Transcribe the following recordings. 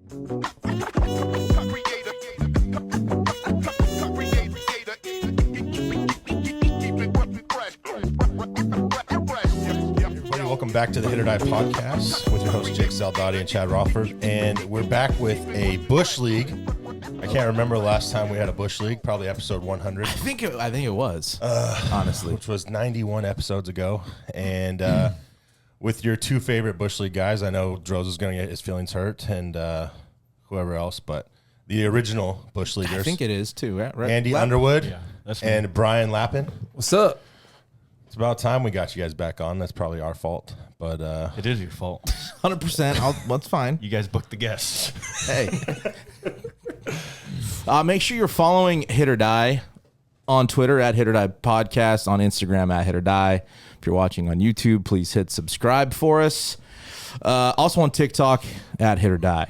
Welcome back to the Hit.OR.DIE podcast with your hosts Jake Zaldati and Chad Rothford, and we're back with a Bush League. I can't remember the last time we had a Bush League. Probably episode 100. I think it was honestly, which was 91 episodes ago. And with your two favorite Bush League guys, I know Droz is going to get his feelings hurt, and whoever else, but the original Bush Leaguers. I think it is too. Right? Andy Underwood and Brian Lapin. What's up? It's about time we got you guys back on. That's probably our fault, but it is your fault. 100%. That's fine. You guys booked the guests. Hey, make sure you're following Hit.OR.DIE on Twitter at Hit.OR.DIE Podcast, on Instagram at Hit.OR.DIE. If you're watching on YouTube, please hit subscribe for us. Also on TikTok at Hit.OR.DIE.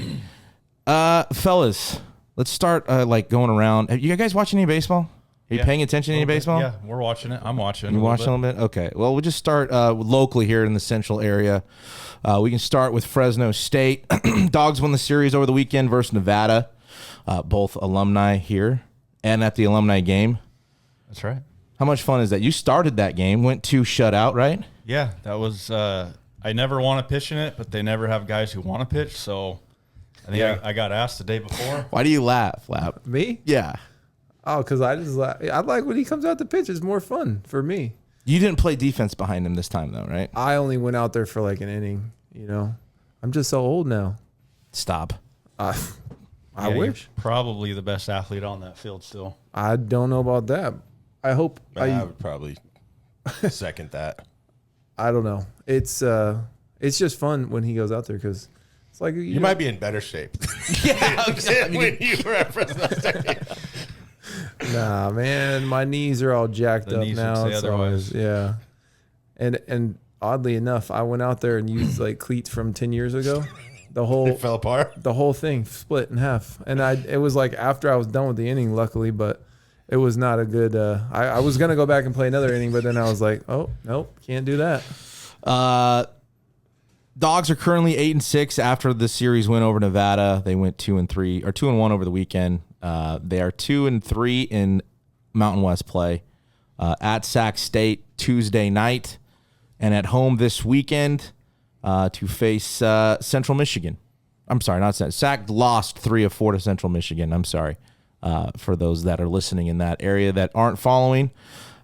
Fellas, let's start going around. Have you guys watching any baseball? Are you paying attention to any baseball? Yeah, we're watching it. I'm watching. You're watching a little bit? Okay. Well, we'll just start locally here in the central area. We can start with Fresno State. Dogs won the series over the weekend versus Nevada. Both alumni here and at the alumni game. That's right. How much fun is that? You started that game, went 2 shutout, right? Yeah, that was I never want to pitch in it, but they never have guys who want to pitch, so I think I got asked the day before. Why do you laugh, Lap? Me? Yeah. Oh, because I like when he comes out to pitch. It's more fun for me. You didn't play defense behind him this time, though, right? I only went out there for like an inning, I'm just so old now. Stop. I Yeah, wish. You're probably the best athlete on that field still. I don't know about that. I hope. I would probably second that. I don't know. It's just fun when he goes out there because it's like You might be in better shape. Yeah. when you were at Fresno State. Nah, man, my knees are all jacked The up knees would now. say otherwise. Yeah, and oddly enough, I went out there and used like cleats from 10 years ago. It fell apart. The whole thing split in half, and it was like after I was done with the inning, luckily, but it was not a good. I was gonna go back and play another inning, but then I was like, oh nope, can't do that. Dogs are currently 8-6 after the series win over Nevada. They went 2-3 or 2-1 over the weekend. They are 2-3 in Mountain West play. At Sac State Tuesday night, and at home this weekend to face Central Michigan. I'm sorry, not Sac. Sac lost 3 of 4 to Central Michigan. I'm sorry for those that are listening in that area that aren't following.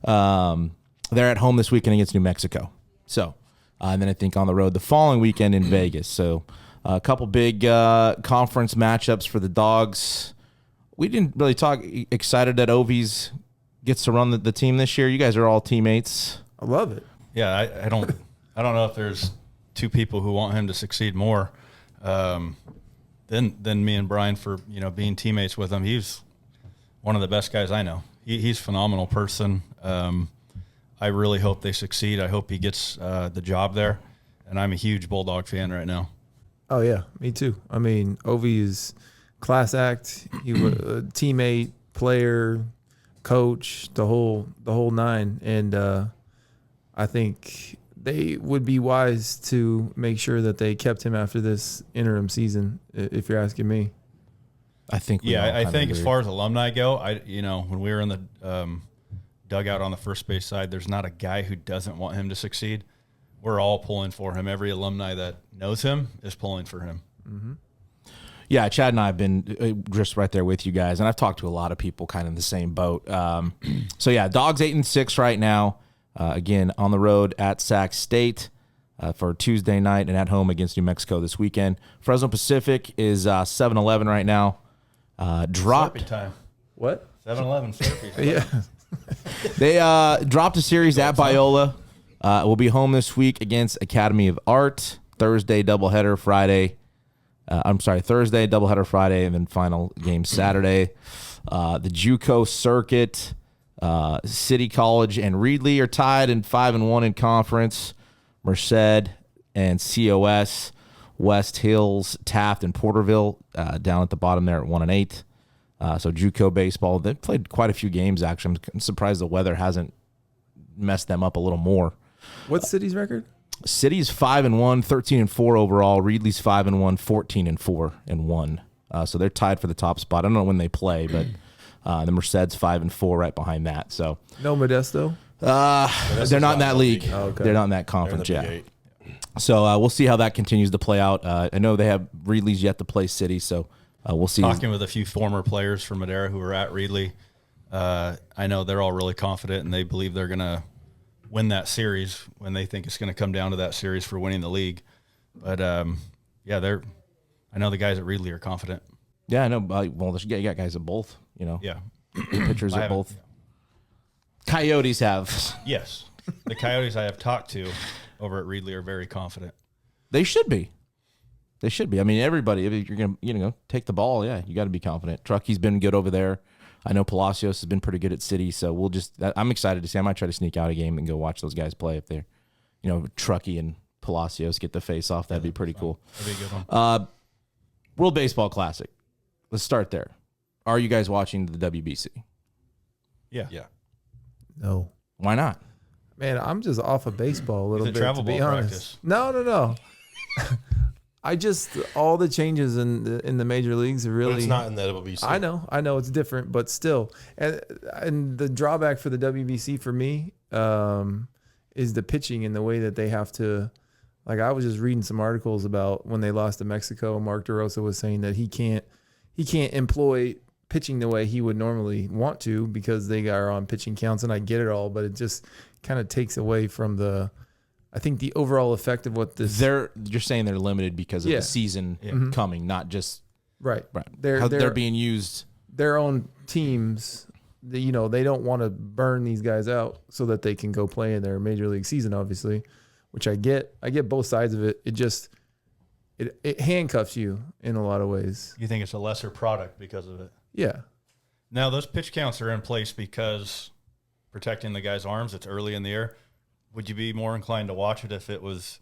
They're at home this weekend against New Mexico. So. And then I think on the road the following weekend in Vegas. So a couple big conference matchups for the Dogs. We didn't really talk. Excited that Ovies gets to run the team this year. You guys are all teammates. I love it. Yeah, I don't know if there's two people who want him to succeed more than me and Brian for being teammates with him. He's one of the best guys I know. He's a phenomenal person. I really hope they succeed. I hope he gets the job there. And I'm a huge Bulldog fan right now. Oh, yeah, me too. I mean, Ovi is class act. He was a teammate, player, coach, the whole 9. And I think they would be wise to make sure that they kept him after this interim season, if you're asking me. I think. I think as far as alumni go, when we were in the dugout on the first base side, there's not a guy who doesn't want him to succeed. We're all pulling for him. Every alumni that knows him is pulling for him. Mm-hmm. Yeah, Chad and I have been just right there with you guys, and I've talked to a lot of people kind of in the same boat. So yeah, Dogs 8-6 right now. Again, on the road at Sac State for Tuesday night, and at home against New Mexico this weekend. Fresno Pacific is 7-11 right now. Dropped. Slurpee time. What? 7-11 Slurpee. Yeah. They dropped a series at Biola. We'll be home this week against Academy of Art. Thursday doubleheader Friday. Thursday doubleheader Friday, and then final game Saturday. The JUCO circuit, City College and Reedley are tied in 5-1 in conference. Merced and COS, West Hills, Taft, and Porterville down at the bottom there at 1-8. So JUCO baseball, they played quite a few games, actually. I'm surprised the weather hasn't messed them up a little more. What's City's record? City's 5-1, 13-4 overall. Reedley's 5-1, 14-4-1. So they're tied for the top spot. I don't know when they play, but the Merced's 5-4 right behind that. So No Modesto. they're not in that league. Oh, okay. They're not in that They're in conference the yet. Big Eight. So we'll see how that continues to play out. I know they have Reedley's yet to play City, so we'll see. Talking with a few former players from Madera who were at Reedley, I know they're all really confident and they believe they're going to win that series when they think it's going to come down to that series for winning the league. But yeah, I know the guys at Reedley are confident. Yeah, I know. Well, you got guys at both. Yeah, Pitchers I at haven't- both. Coyotes have. Yes, the Coyotes I have talked to over at Reedley are very confident. They should be. They should be. I mean, everybody. If you're gonna take the ball, yeah, you got to be confident. Truckey's been good over there. I know Palacios has been pretty good at City, so I'm excited to see. I might try to sneak out a game and go watch those guys play if they're, Truckey and Palacios get the face off. That'd be pretty cool. That'd be a good one. World Baseball Classic. Let's start there. Are you guys watching the WBC? Yeah. No. Why not? Man, I'm just off of baseball a little He's bit, at travel to be ball honest. practice. No. I just all the changes in the major leagues are But really. it's not in the WBC. I know it's different, but still, and the drawback for the WBC for me is the pitching and the way that they have to. Like I was just reading some articles about when they lost to Mexico. Mark DeRosa was saying that he can't employ pitching the way he would normally want to because they are on pitching counts, and I get it all, but it just kind of takes away from the overall effect of what this. You're saying they're limited because of Yeah. the season coming, not just Right. how they're being used. Their own teams, they don't want to burn these guys out so that they can go play in their major league season, obviously, which I get. I get both sides of it. It just it handcuffs you in a lot of ways. You think it's a lesser product because of it? Yeah. Now, those pitch counts are in place because protecting the guy's arms, it's early in the year. Would you be more inclined to watch it if it was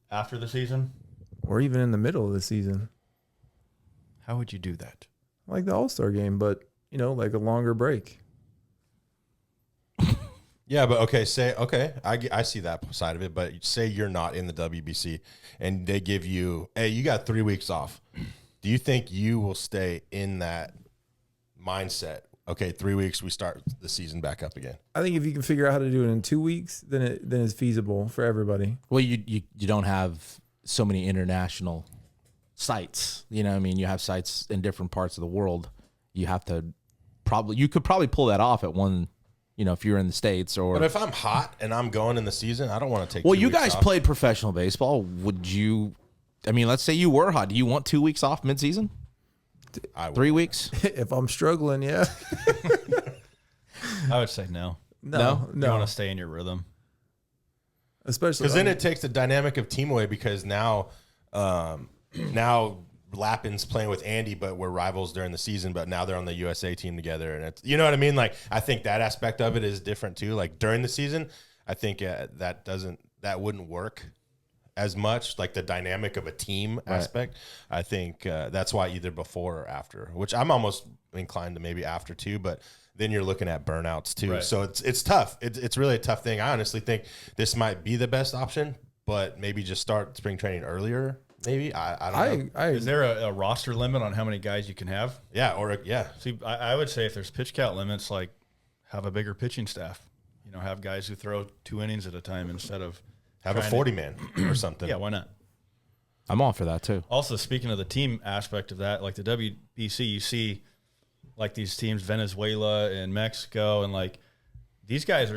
after the season? Or even in the middle of the season. How would you do that? Like the All-Star game, but, like a longer break. Yeah, but I see that side of it. But say you're not in the WBC and they give you, hey, you got 3 weeks off. Do you think you will stay in that mindset? Okay, 3 weeks, we start the season back up again. I think if you can figure out how to do it in 2 weeks, then it's feasible for everybody. Well, you don't have so many international sites. You know what I mean? You have sites in different parts of the world. You could probably pull that off at one, if you're in the States or. But if I'm hot and I'm going in the season, I don't want to take. Well, 2 you weeks guys off. played professional baseball. Would you? I mean, let's say you were hot. Do you want 2 weeks off mid-season? I would. 3 weeks? If I'm struggling, yeah. I would say no. No. You want to stay in your rhythm. Especially Because then it takes the dynamic of team away. Because now Lapin's playing with Andy, but we're rivals during the season. But now they're on the USA team together, and it's what I mean. Like I think that aspect of it is different too. Like during the season, I think that wouldn't work as much. Like the dynamic of a team aspect. I think that's why either before or after. Which I'm almost inclined to maybe after too, but. Then you're looking at burnouts too. Right. So it's tough. It's really a tough thing. I honestly think this might be the best option, but maybe just start spring training earlier. Maybe I don't know. Is there a roster limit on how many guys you can have? Yeah. See, I would say if there's pitch count limits, like have a bigger pitching staff. Have guys who throw 2 innings at a time instead of Have a 40-man or something. Yeah, why not? I'm all for that too. Also, speaking of the team aspect of that, like the WBC, you see like these teams, Venezuela and Mexico, and like these guys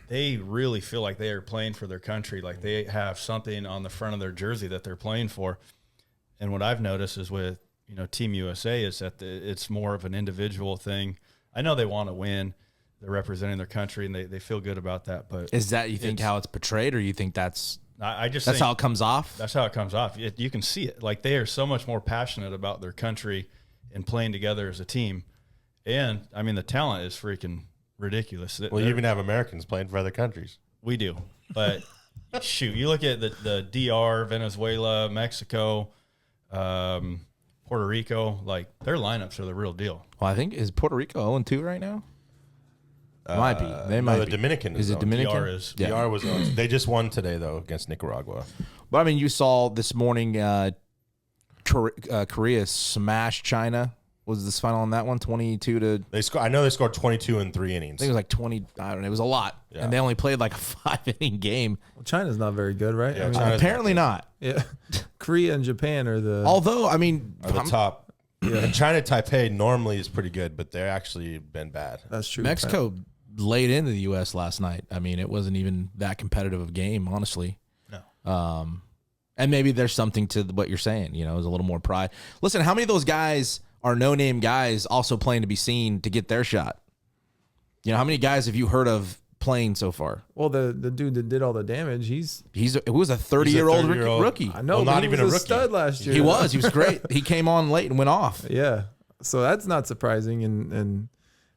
they really feel like they are playing for their country. Like they have something on the front of their jersey that they're playing for. And what I've noticed is with, Team USA is that it's more of an individual thing. I know they want to win. They're representing their country and they feel good about that. But Is that you think how it's portrayed, or you think that's that's how it comes off? That's how it comes off. You can see it. Like they are so much more passionate about their country and playing together as a team. And I mean, the talent is freaking ridiculous. Well, you even have Americans playing for other countries. We do, but shoot, you look at the DR, Venezuela, Mexico, Puerto Rico. Like their lineups are the real deal. Well, I think is Puerto Rico 0-2 right now. Might be. They might the be. Dominican Is it owned. Dominican? DR is. Yeah. DR was owned. They just won today though against Nicaragua. But I mean, you saw this morning Korea smashed China. Was this final on that one? 22 to. I know they scored 22 in 3 innings. I think it was like 20. I don't know. It was a lot, Yeah. and they only played like a 5-inning game. Well, China's not very good, right? Yeah, I mean, China's Apparently not. yeah. Korea and Japan are the. Although, I mean, Are the top. And China Taipei normally is pretty good, but they're actually been bad. That's true. Mexico laid into the U.S. last night. I mean, it wasn't even that competitive of a game, honestly. No. And maybe there's something to what you're saying. You know, there's a little more pride. Listen, how many of those guys are no-name guys also playing to be seen to get their shot? You know, how many guys have you heard of playing so far? Well, the dude that did all the damage, He was a 30-year-old rookie. I know, Well, but not he even was a rookie. stud last year. He was great. He came on late and went off. Yeah. So that's not surprising. And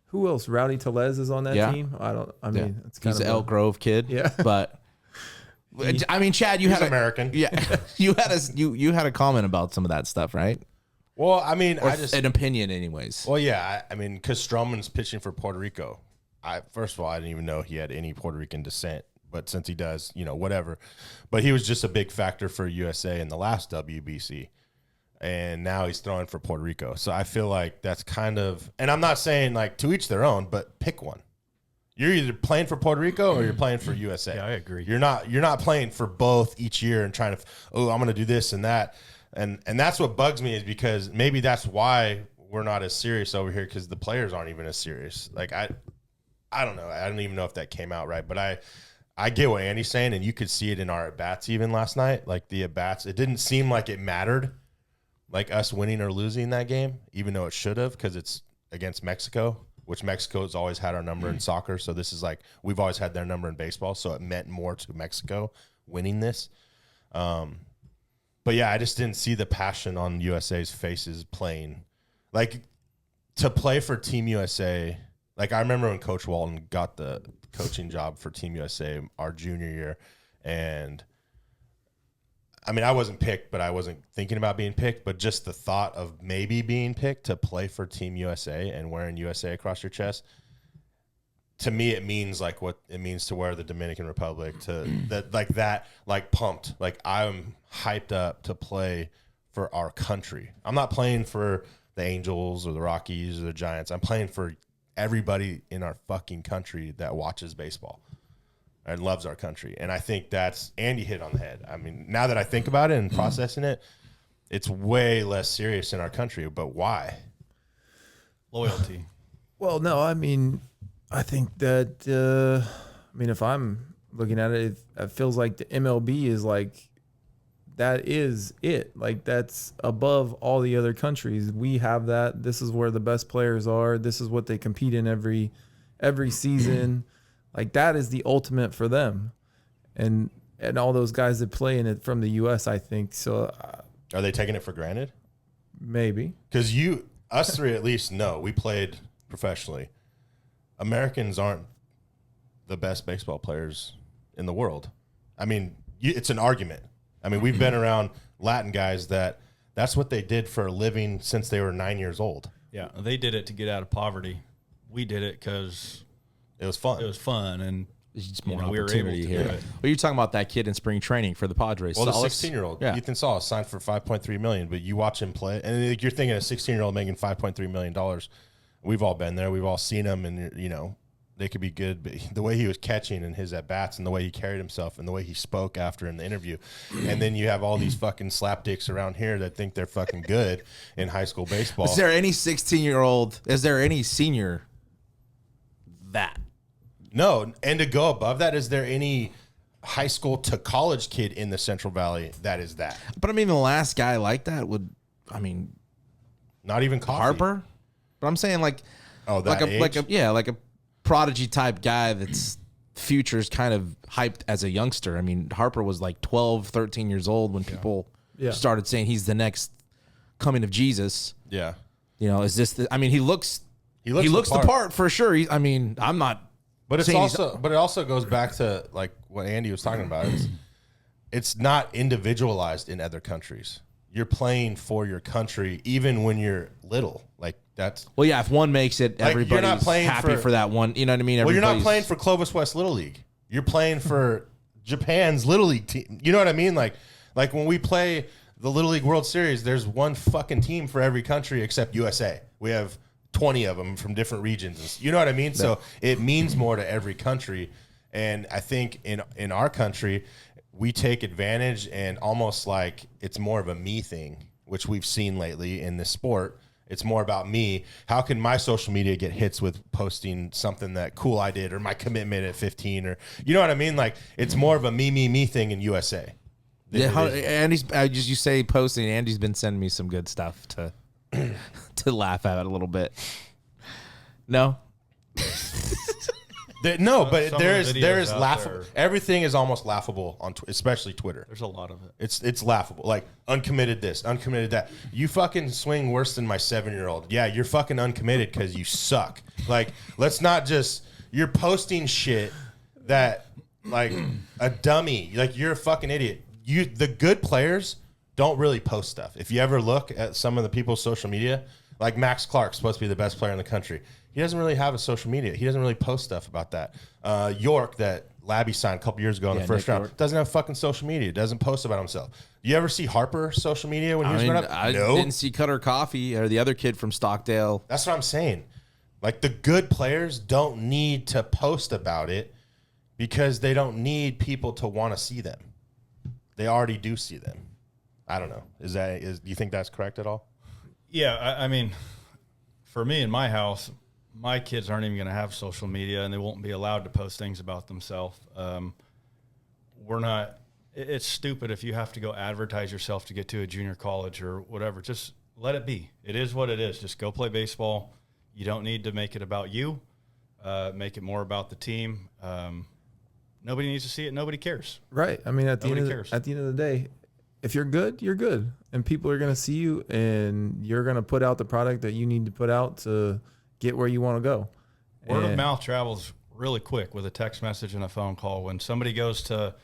who else? Rowdy Tellez is on that Yeah. team. I mean, it's kind He's of an Elk Grove kid. Yeah. But I mean, Chad, you He's had American. Yeah, you had a comment about some of that stuff, right? Well, I mean, Or an opinion, anyways. Well, yeah. I mean, because Stroman's pitching for Puerto Rico. First of all, I didn't even know he had any Puerto Rican descent. But since he does, whatever. But he was just a big factor for USA in the last WBC. And now he's throwing for Puerto Rico. So I feel like that's kind of, and I'm not saying like to each their own, but pick one. You're either playing for Puerto Rico or you're playing for USA. Yeah, I agree. You're not playing for both each year and trying to, I'm going to do this and that. And that's what bugs me, is because maybe that's why we're not as serious over here, because the players aren't even as serious. Like I don't know. I don't even know if that came out right, but I get what Andy's saying, and you could see it in our at-bats even last night. Like the at-bats, it didn't seem like it mattered, like us winning or losing that game, even though it should have, because it's against Mexico, which Mexico's always had our number in soccer. So this is like, we've always had their number in baseball. So it meant more to Mexico winning this. But yeah, I just didn't see the passion on USA's faces playing. Like, to play for Team USA, like I remember when Coach Walton got the coaching job for Team USA our junior year, and I mean, I wasn't picked, but I wasn't thinking about being picked, but just the thought of maybe being picked to play for Team USA and wearing USA across your chest, to me, it means like what it means to wear the Dominican Republic, to that pumped. Like, I'm hyped up to play for our country. I'm not playing for the Angels or the Rockies or the Giants. I'm playing for everybody in our fucking country that watches baseball and loves our country. And I think that's, Andy hit on the head. I mean, now that I think about it and processing it, it's way less serious in our country. But why? Loyalty. Well, no, I mean, I think that, if I'm looking at it, it feels like the MLB is like, that is it. Like, that's above all the other countries. We have that. This is where the best players are. This is what they compete in every season. Like, that is the ultimate for them. And all those guys that play in it from the U.S., I think. So, Are they taking it for granted? maybe. Because us three at least know we played professionally. Americans aren't the best baseball players in the world. I mean, it's an argument. I mean, we've been around Latin guys that's what they did for a living since they were 9 years old. Yeah, they did it to get out of poverty. We did it because It was fun. it was fun, and There's just more we were able opportunity to here. do it. Well, you're talking about that kid in spring training for the Padres. Well, the Salas? 16-year-old, Yeah. Ethan Salas, signed for $5.3 million, but you watch him play, and you're thinking a 16-year-old making $5.3 million. We've all been there. We've all seen him, and, they could be good, but the way he was catching and his at-bats and the way he carried himself and the way he spoke after in the interview, and then you have all these fucking slapdicks around here that think they're fucking good in high school baseball. Is there any 16-year-old? Is there any senior that? No, and to go above that, is there any high school to college kid in the Central Valley that is that? But I mean, the last guy like that Not even Coffee. Harper. But I'm saying like a prodigy type guy that's future's kind of hyped as a youngster. I mean, Harper was like 12, 13 years old when people started saying he's the next coming of Jesus. Yeah. Is this he looks the part for sure. I'm not. But it's saying but it also goes back to like what Andy was talking about. It's not individualized in other countries. You're playing for your country even when you're little. Like Well, yeah, if one makes it, Like, you're not everybody's playing happy for that one. You know what I mean? Well, you're not Everybody's- playing for Clovis West Little League. You're playing for Japan's Little League team. You know what I mean? Like when we play the Little League World Series, there's one fucking team for every country except USA. We have 20 of them from different regions. You know what I mean? So it means more to every country. And I think in our country, we take advantage and almost like it's more of a me thing, which we've seen lately in this sport. It's more about me. How can my social media get hits with posting something that cool I did or my commitment at 15 or, you know what I mean? Like it's more of a me thing in USA. Yeah, Andy's. You say posting. Andy's been sending me some good stuff to to laugh at it a little bit. No, no, but Some there of the is videos out laughable. there. Everything is almost laughable on, especially Twitter. There's a lot of it. It's laughable. Like uncommitted this, uncommitted that. You fucking swing worse than my 7-year-old. Yeah, you're fucking uncommitted because you suck. Like, let's not just. You're posting shit that like a dummy. Like you're a fucking idiot. The good players don't really post stuff. If you ever look at some of the people's social media, like Max Clark's supposed to be the best player in the country. He doesn't really have a social media. He doesn't really post stuff about that. York, that Labby signed a couple years ago in the first round, doesn't have fucking social media. Doesn't post about himself. You ever see Harper's social media when he was growing up? I No. didn't see Cutter Coffee or the other kid from Stockdale. That's what I'm saying. Like the good players don't need to post about it because they don't need people to want to see them. They already do see them. I don't know. Do you think that's correct at all? Yeah, I mean, for me in my house, my kids aren't even going to have social media, and they won't be allowed to post things about themselves. We're not. It's stupid if you have to go advertise yourself to get to a junior college or whatever. Just let it be. It is what it is. Just go play baseball. You don't need to make it about you. Make it more about the team. Nobody needs to see it. Nobody cares. Right. I mean, at the end of the day, if you're good, you're good, and people are going to see you, and you're going to put out the product that you need to put out to get where you want to go. Word of mouth travels really quick with a text message and a phone call. When somebody goes to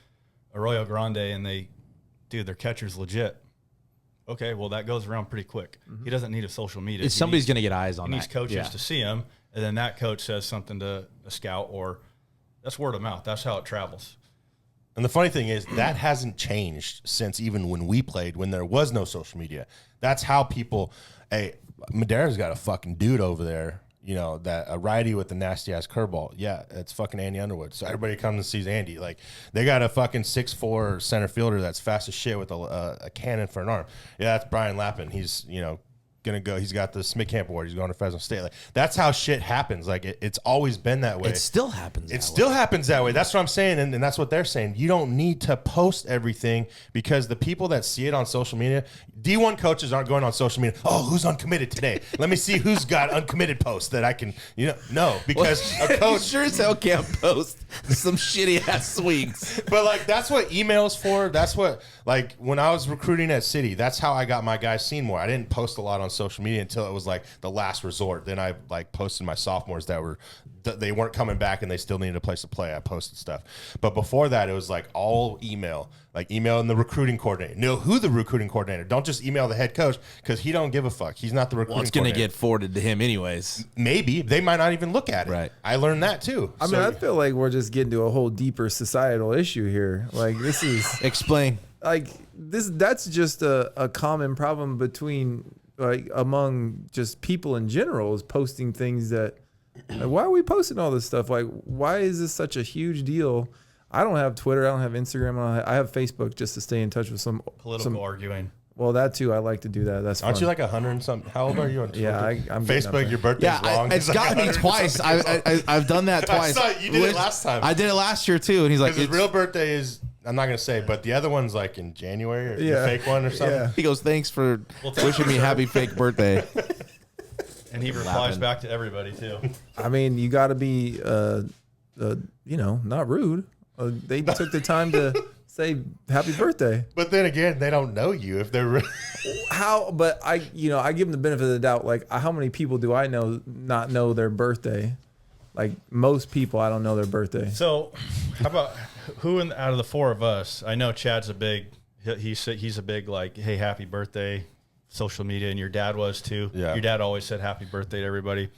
Arroyo Grande and their catcher's legit. Okay, well, that goes around pretty quick. He doesn't need a social media. Somebody's going to get eyes on that. He needs coaches to see him, and then that coach says something to a scout, or that's word of mouth. That's how it travels. And the funny thing is that hasn't changed since even when we played, when there was no social media. That's how people. Hey, Madera's got a fucking dude over there. You know, that a righty with the nasty ass curveball. Yeah, it's fucking Andy Underwood. So everybody comes and sees Andy. Like they got a fucking 6'4" center fielder that's fast as shit with a cannon for an arm. Yeah, that's Brian Lapin. He's gonna go. He's got the Smith Camp Award. He's going to Fresno State. Like that's how shit happens. Like it's always been that way. It still happens. It still happens that way. That's what I'm saying, and that's what they're saying. You don't need to post everything because the people that see it on social media, D1 coaches aren't going on social media. Oh, who's uncommitted today? Let me see who's got uncommitted posts that I can. No, because a coach sure as hell can't post some shitty ass swings. But like that's what email's for. That's what like when I was recruiting at City, that's how I got my guys seen more. I didn't post a lot on social media until it was like the last resort. Then I like posted my sophomores that they weren't coming back and they still needed a place to play. I posted stuff. But before that, it was like all email. Like emailing the recruiting coordinator. Know who the recruiting coordinator. Don't just email the head coach because he don't give a fuck. He's not the recruiting Well, it's going to coordinator. get forwarded to him anyways. Maybe. They might not even look at it. Right. I learned that too. I mean, I feel like we're just getting to a whole deeper societal issue here. Like this is Explain. like this. That's just a common problem among just people in general is posting things that. Like, why are we posting all this stuff? Like, why is this such a huge deal? I don't have Twitter. I don't have Instagram. I have Facebook just to stay in touch with some Political arguing. Well, that too. I like to do that. That's Aren't fun. you like 100 and something? How old are you on Twitter? Yeah, I'm getting up Facebook, there. your birthday's wrong. It's He's like got me 100 and twice. something. I've done that twice. saw it. You did it last time. I did it last year too, and he's like, Because his real birthday is, I'm not going to say, but the other one's like in January or the Yeah. fake one or something. Yeah. he goes, "Thanks for wishing me happy fake birthday." And he replies back to everybody, too. I mean, you got to be, not rude. They took the time to say happy birthday. But then again, they don't know you if they're How? But I give them the benefit of the doubt. Like, how many people do I know not know their birthday? Like most people, I don't know their birthday. So, how about out of the four of us? I know Chad's he's a big like, hey, happy birthday social media, and your dad was too. Yeah. Your dad always said happy birthday to everybody.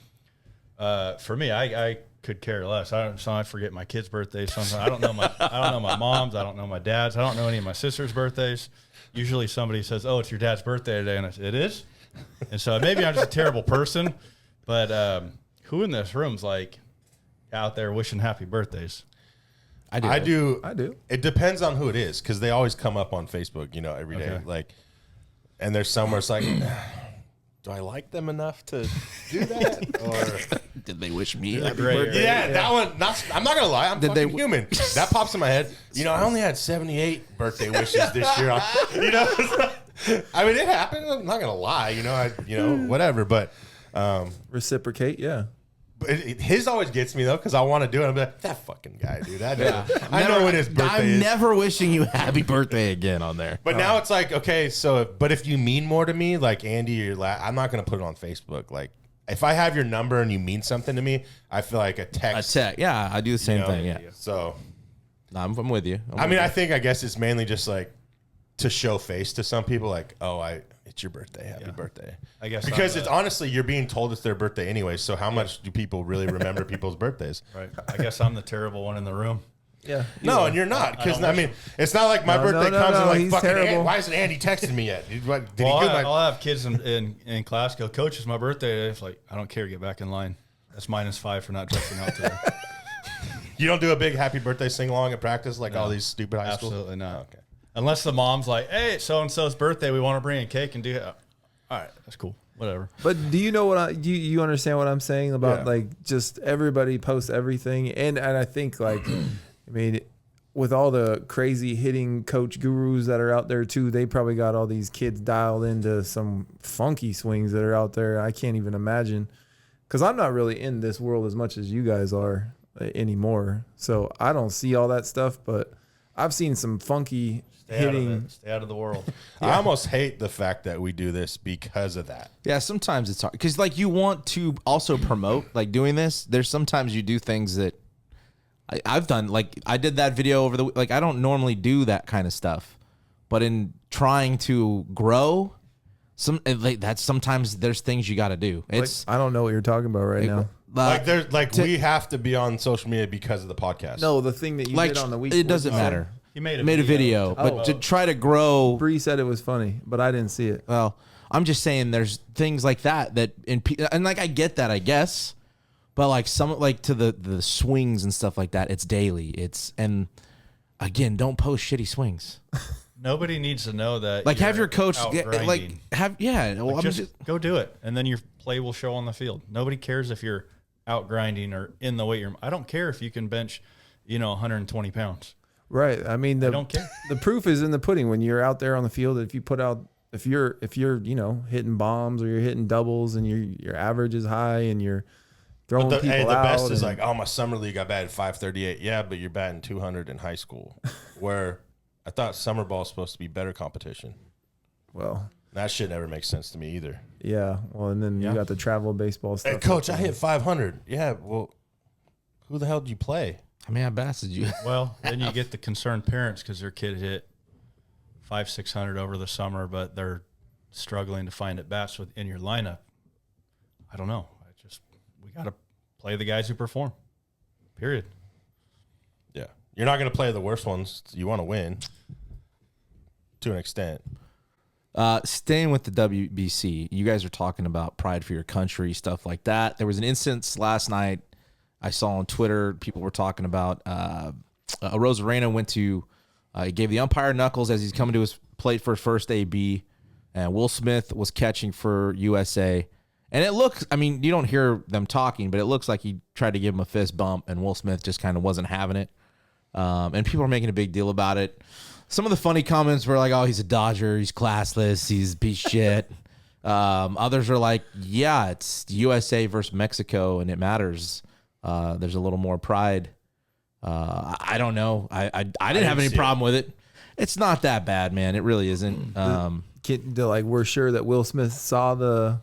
For me, I could care less. I forget my kids' birthdays sometimes. I don't know my mom's. I don't know my dad's. I don't know any of my sister's birthdays. Usually somebody says, "Oh, it's your dad's birthday today," and I say, "It is." And so maybe I'm just a terrible person, but who in this room's like out there wishing happy birthdays? I do. It depends on who it is, because they always come up on Facebook, every day. Okay. Like, and there's somewhere it's like, do I like them enough to do that? Or Did they wish me You're happy the gray birthday? yeah, that one. I'm not gonna lie. I'm Did fucking they- human. That pops in my head. I only had 78 birthday wishes this year. I mean, it happened. I'm not gonna lie. Whatever. But Reciprocate, yeah. his always gets me though, because I want to do it. I'm like, that fucking guy, dude. I know when his birthday I'm is. never wishing you happy birthday again on there. But now it's like, okay, but if you mean more to me, like Andy, I'm not going to put it on Facebook. Like, if I have your number and you mean something to me, I feel like a text. Yeah, I do the same thing. Yeah, So, I'm with you. I guess it's mainly just like to show face to some people, like, oh, it's your birthday, happy birthday. I guess because it's honestly, you're being told it's their birthday anyway. So how much do people really remember people's birthdays? Right. I guess I'm the terrible one in the room. Yeah. No, and you're not, because I mean, it's not like my birthday comes and like, fucking, why hasn't Andy texted me yet? I'll have kids in class go, "Coach, it's my birthday." It's like, I don't care. Get back in line. That's -5 for not dressing out today. You don't do a big happy birthday sing along at practice like all these stupid high schools? Absolutely not. Oh, okay. Unless the mom's like, "Hey, it's so and so's birthday. We want to bring a cake and do it." All right, that's cool. Whatever. But do you know what you understand what I'm saying about Yeah. like just everybody posts everything, and I think like I mean, with all the crazy hitting coach gurus that are out there too, they probably got all these kids dialed into some funky swings that are out there. I can't even imagine, because I'm not really in this world as much as you guys are anymore, so I don't see all that stuff. But I've seen some funky hitting. Stay out of the world. I almost hate the fact that we do this because of that. Yeah, sometimes it's hard because like you want to also promote like doing this. There's sometimes you do things that I've done. Like I did that video over the like I don't normally do that kind of stuff, but in trying to grow, that's sometimes there's things you got to do. It's I don't know what you're talking about right now. We have to be on social media because of the podcast. No, the thing that you did on the week. it doesn't matter. He made a video, but to try to grow. Bree said it was funny, but I didn't see it. Well, I'm just saying there's things like that and like I get that, I guess, but like some like to the swings and stuff like that, it's daily. And again, don't post shitty swings. Nobody needs to know that. Like have your coach grinding. Well, just go do it, and then your play will show on the field. Nobody cares if you're out grinding or in the weight room. I don't care if you can bench, 120 pounds. Right. I mean, I don't care. The proof is in the pudding when you're out there on the field. If you put out, if you're hitting bombs or you're hitting doubles and your average is high and you're throwing people out. The best is like, my summer league I batted 538. Yeah, but you're batting 200 in high school, where I thought summer ball is supposed to be better competition. Well, that shit never makes sense to me either. Yeah. Well, and then you got the travel baseball stuff. Hey, coach, I hit 500. Yeah. Well, who the hell did you play? How many at bats did you? Well, then you get the concerned parents because their kid hit 500-600 over the summer, but they're struggling to find at bats in your lineup. I don't know. We got to play the guys who perform. Period. Yeah, you're not going to play the worst ones. You want to win to an extent. Staying with the WBC, you guys are talking about pride for your country, stuff like that. There was an instance last night I saw on Twitter. People were talking about Rosarena went to he gave the umpire knuckles as he's coming to his plate for his first AB, and Will Smith was catching for USA. And it looks, I mean, you don't hear them talking, but it looks like he tried to give him a fist bump, and Will Smith just kind of wasn't having it. And people are making a big deal about it. Some of the funny comments were like, "Oh, he's a Dodger, he's classless, he's a piece of shit." Others are like, "Yeah, it's USA versus Mexico, and it matters. There's a little more pride." I don't know. I didn't have any problem with it. It's not that bad, man. It really isn't. We're sure that Will Smith saw the.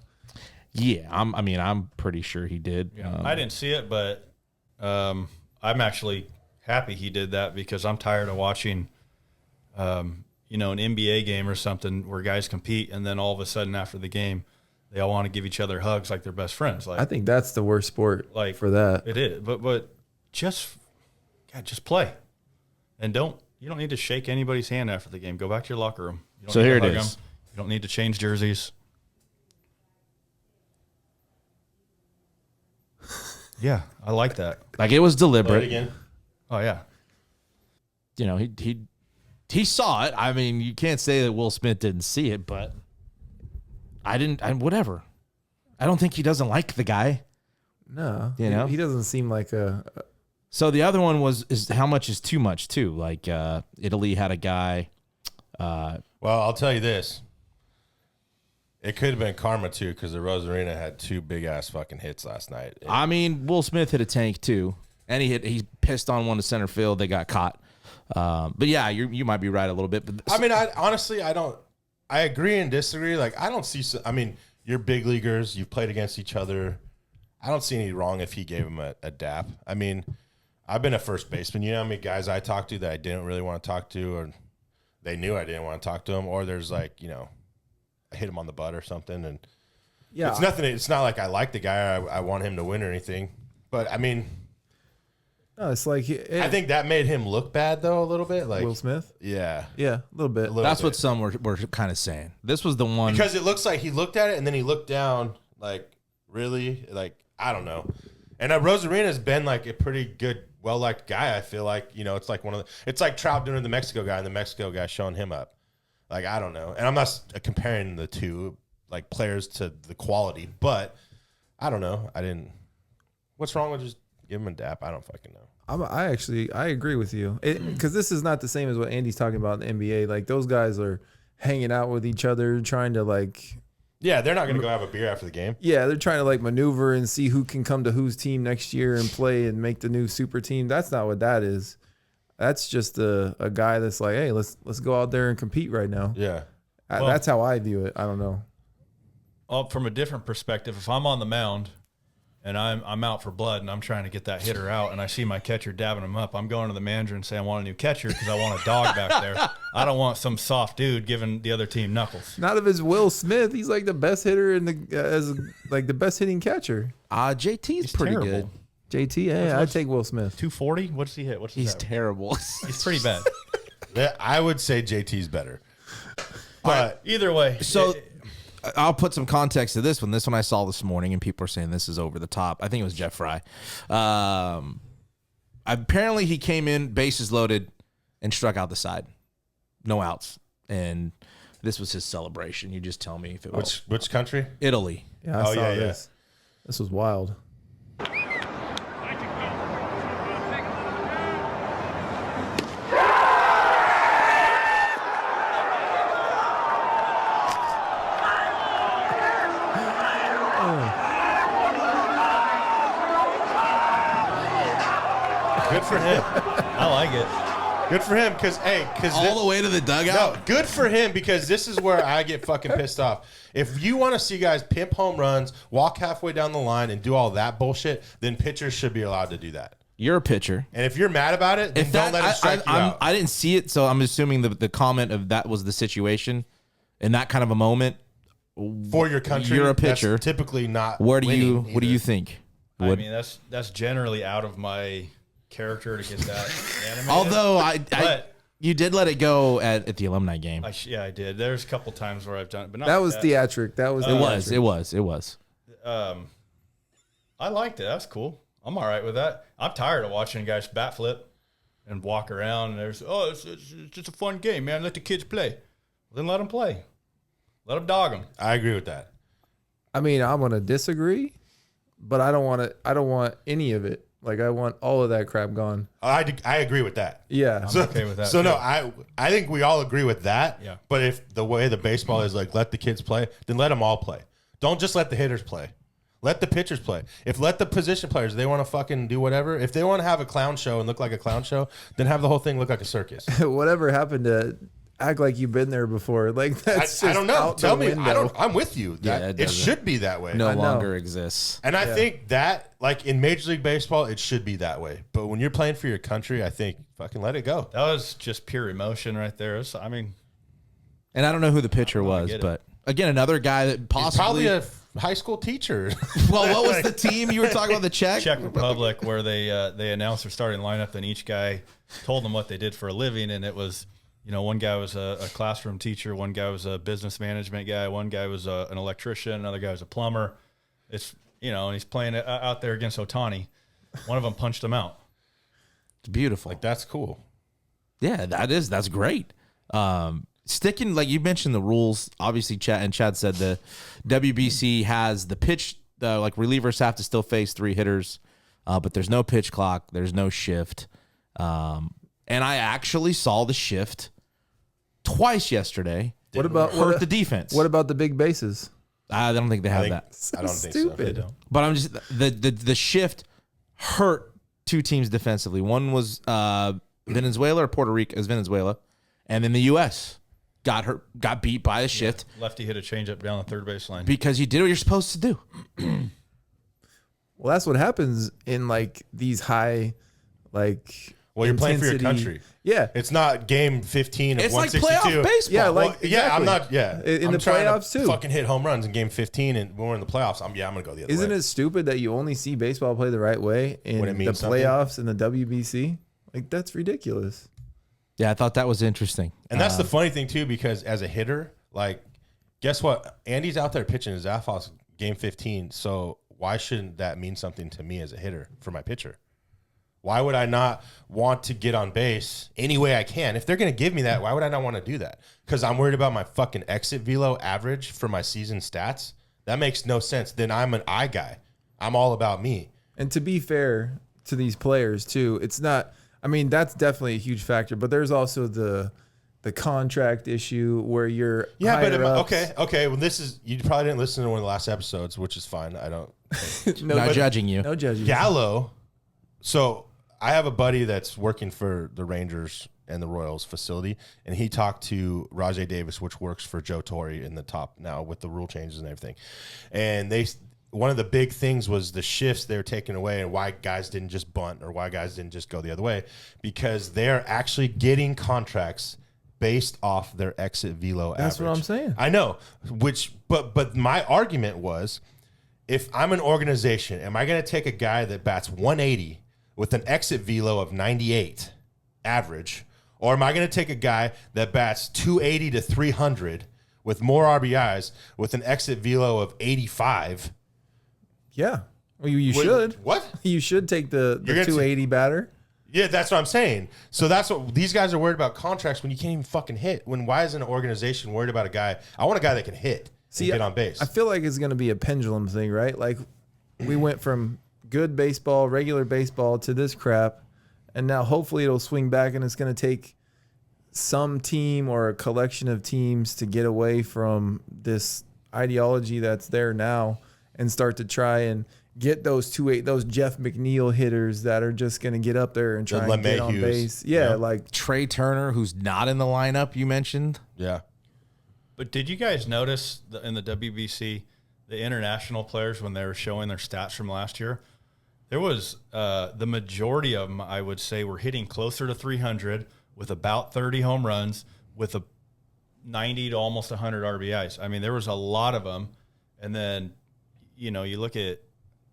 Yeah, I'm pretty sure he did. Yeah, I didn't see it, but I'm actually happy he did that because I'm tired of watching, an NBA game or something where guys compete, and then all of a sudden after the game, they all want to give each other hugs like they're best friends. Like, I think that's the worst sport for that. It is, but just play, and you don't need to shake anybody's hand after the game. Go back to your locker room. You don't So need here to it hug is. them. You don't need to change jerseys. Yeah, I like that. Like, it was Play it deliberate. again. Oh yeah. He saw it. I mean, you can't say that Will Smith didn't see it, but whatever. I don't think he doesn't like the guy. No, You know? he doesn't seem like a. So the other one is how much is too much too. Like Italy had a guy. Well, I'll tell you this. It could have been karma too, because the Rosarina had 2 big ass fucking hits last night. I mean, Will Smith hit a tank too, and he pissed on one to center field. They got caught. But yeah, you might be right a little bit. But I mean, I agree and disagree. Like, I don't see. I mean, you're big leaguers. You've played against each other. I don't see any wrong if he gave him a dap. I mean, I've been a first baseman. You know how many guys I talked to that I didn't really want to talk to, or they knew I didn't want to talk to them, or there's like, I hit him on the butt or something, and it's nothing. It's not like I like the guy. I want him to win or anything. But I mean, No, it's like I think that made him look bad though a little bit. Like Will Smith. yeah, Yeah, a little bit. that's what some were kind of saying. This was the one because it looks like he looked at it and then he looked down. Like, really? Like, I don't know. And Rosarina's been like a pretty good, well liked guy. I feel like it's like it's like Trout doing the Mexico guy and the Mexico guy showing him up. Like, I don't know. And I'm not comparing the two, like, players to the quality, but I don't know. What's wrong with just give him a dap? I don't fucking know. I agree with you, because this is not the same as what Andy's talking about in the NBA. Like, those guys are hanging out with each other, trying to like. Yeah, they're not going to go have a beer after the game. Yeah, they're trying to like maneuver and see who can come to whose team next year and play and make the new super team. That's not what that is. That's just a guy that's like, hey, let's go out there and compete right now. Yeah. That's how I view it. I don't know. From a different perspective, if I'm on the mound and I'm out for blood and I'm trying to get that hitter out and I see my catcher dabbing him up, I'm going to the manager and say I want a new catcher because I want a dog back there. I don't want some soft dude giving the other team knuckles. Not if it's Will Smith. He's like the best hitter as like the best hitting catcher. JT's pretty terrible. good. JT, yeah, I'd take Will Smith. 240? What does he hit? He's terrible. He's pretty bad. I would say JT's better. But Either way. So I'll put some context to this one. This one I saw this morning, and people are saying this is over the top. I think it was Jeff Fry. Apparently, he came in, bases loaded, and struck out the side. No outs. And this was his celebration. You just tell me if it was. which country? Italy. Yeah, I saw this. This was wild. Good for him. I like it. Good for him, because All the way to the dugout? No, good for him, because this is where I get fucking pissed off. If you want to see guys pimp home runs, walk halfway down the line, and do all that bullshit, then pitchers should be allowed to do that. You're a pitcher. And if you're mad about it, then don't let it strike you out. I didn't see it, so I'm assuming the comment of that was the situation in that kind of a moment. For your country, You're a pitcher. That's typically not. What do you either. think? I mean, that's generally out of my character to get that animated. Although But- you did let it go at the alumni game. I did. There's a couple times where I've done it, but not That like was theatric. That was. It was. I liked it. That's cool. I'm all right with that. I'm tired of watching guys bat flip and walk around. And it's just a fun game, man. Let the kids play. Well, then let them play. Let them dog them. I agree with that. I mean, I'm gonna disagree, but I don't want it. I don't want any of it. Like, I want all of that crap gone. I agree with that. Yeah. I'm okay with that. So too. no, I think we all agree with that. Yeah. But if the way the baseball is like, let the kids play, then let them all play. Don't just let the hitters play. Let the pitchers play. Let the position players, they want to fucking do whatever. If they want to have a clown show and look like a clown show, then have the whole thing look like a circus. Whatever happened to act like you've been there before? Like, that's I don't know. out Tell the me. window. I'm with you. Yeah, It should be that way. No I know. longer exists. And I think that, like in Major League Baseball, it should be that way. But when you're playing for your country, I think fucking let it go. That was just pure emotion right there. I mean, And I don't know who the pitcher was, get it. but again, another guy that He's possibly. probably a high school teacher. Well, what was the team you were talking about? The Czech Republic, where they announced their starting lineup, and each guy told them what they did for a living, and it was, one guy was a classroom teacher, one guy was a business management guy, one guy was an electrician, another guy was a plumber. It's and he's playing out there against Ohtani. One of them punched him out. It's beautiful. Like, that's cool. Yeah, that's great. Sticking, like you mentioned, the rules. Obviously, Chad said the WBC has the pitch. Like relievers have to still face 3 hitters, but there's no pitch clock. There's no shift. And I actually saw the shift twice yesterday. What about hurt the defense? What about the big bases? I don't think they have that. I don't think Stupid. so. But I'm just the shift hurt 2 teams defensively. One was Venezuela or Puerto Rico. It was Venezuela, and then the U.S. got beat by the shift. Lefty hit a changeup down the third baseline because you did what you're supposed to do. Well, that's what happens in like these high, like. Well, you're playing for your country. Yeah, It's not game 15 of It's like 162. playoff baseball. Yeah, Well, like yeah, I'm exactly. not. Yeah, In I'm the trying playoffs, to too. Fucking hit home runs in game 15, and when we're in the playoffs, I'm gonna go the other way. Isn't it stupid that you only see baseball play the right way in When it the means something? playoffs and the WBC? Like that's ridiculous. Yeah, I thought that was interesting. And that's the funny thing too, because as a hitter, like, guess what? Andy's out there pitching his ass off game 15. So why shouldn't that mean something to me as a hitter for my pitcher? Why would I not want to get on base any way I can? If they're going to give me that, why would I not want to do that? Because I'm worried about my fucking exit velo average for my season stats? That makes no sense. Then I'm an I guy. I'm all about me. And to be fair to these players too, it's not. I mean, that's definitely a huge factor. But there's also the contract issue where you're okay. Well, this is, you probably didn't listen to one of the last episodes, which is fine. I don't. Not judging you. No judging. Gallo. So I have a buddy that's working for the Rangers and the Royals facility, and he talked to Rajay Davis, which works for Joe Torre in the top now with the rule changes and everything. And one of the big things was the shifts they were taking away and why guys didn't just bunt or why guys didn't just go the other way, because they're actually getting contracts based off their exit velo average. That's what I'm saying. I know, but my argument was, if I'm an organization, am I going to take a guy that bats 180 with an exit velo of 98 average, or am I going to take a guy that bats 280 to 300 with more RBIs with an exit velo of 85? Yeah. Well, you should. What? You should take the 280 batter. Yeah, that's what I'm saying. So that's what these guys are worried about, contracts when you can't even fucking hit. Why isn't an organization worried about a guy? I want a guy that can hit and get on base. I feel like it's going to be a pendulum thing, right? Like we went from good baseball, regular baseball to this crap, and now hopefully it'll swing back, and it's going to take some team or a collection of teams to get away from this ideology that's there now and start to try and get those Jeff McNeil hitters that are just going to get up there and try and get on base. Yeah, like Trey Turner, who's not in the lineup you mentioned. Yeah. But did you guys notice in the WBC, the international players, when they were showing their stats from last year, there was the majority of them, I would say, were hitting closer to 300 with about 30 home runs with a 90 to almost 100 RBIs. I mean, there was a lot of them. And then, you look at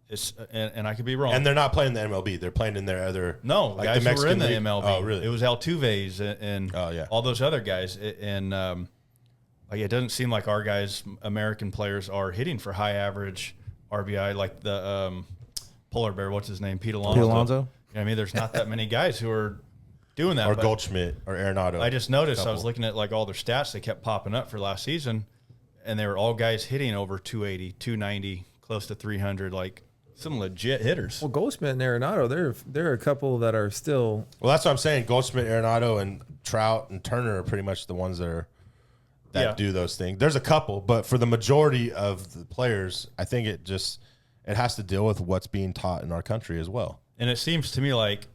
it's, and I could be wrong. And they're not playing the MLB. They're playing in their other. No, like guys the who were in the Mexican MLB. League. Oh, really? It was Altuve's and all those other guys. And like, it doesn't seem like our guys, American players, are hitting for high average RBI like the polar bear. What's his name? Pete Alonso. Pete Alonso. You know what I mean, there's not that many guys who are doing that. Or but Goldschmidt or Arenado. I just noticed, I was looking at like all their stats. They kept popping up for last season, and they were all guys hitting over 280, 290, close to 300, like some legit hitters. Well, Goldschmidt and Arenado, there are a couple that are still. Well, that's what I'm saying. Goldschmidt, Arenado, and Trout and Turner are pretty much the ones that do those things. There's a couple, but for the majority of the players, I think it has to deal with what's being taught in our country as well. And it seems to me like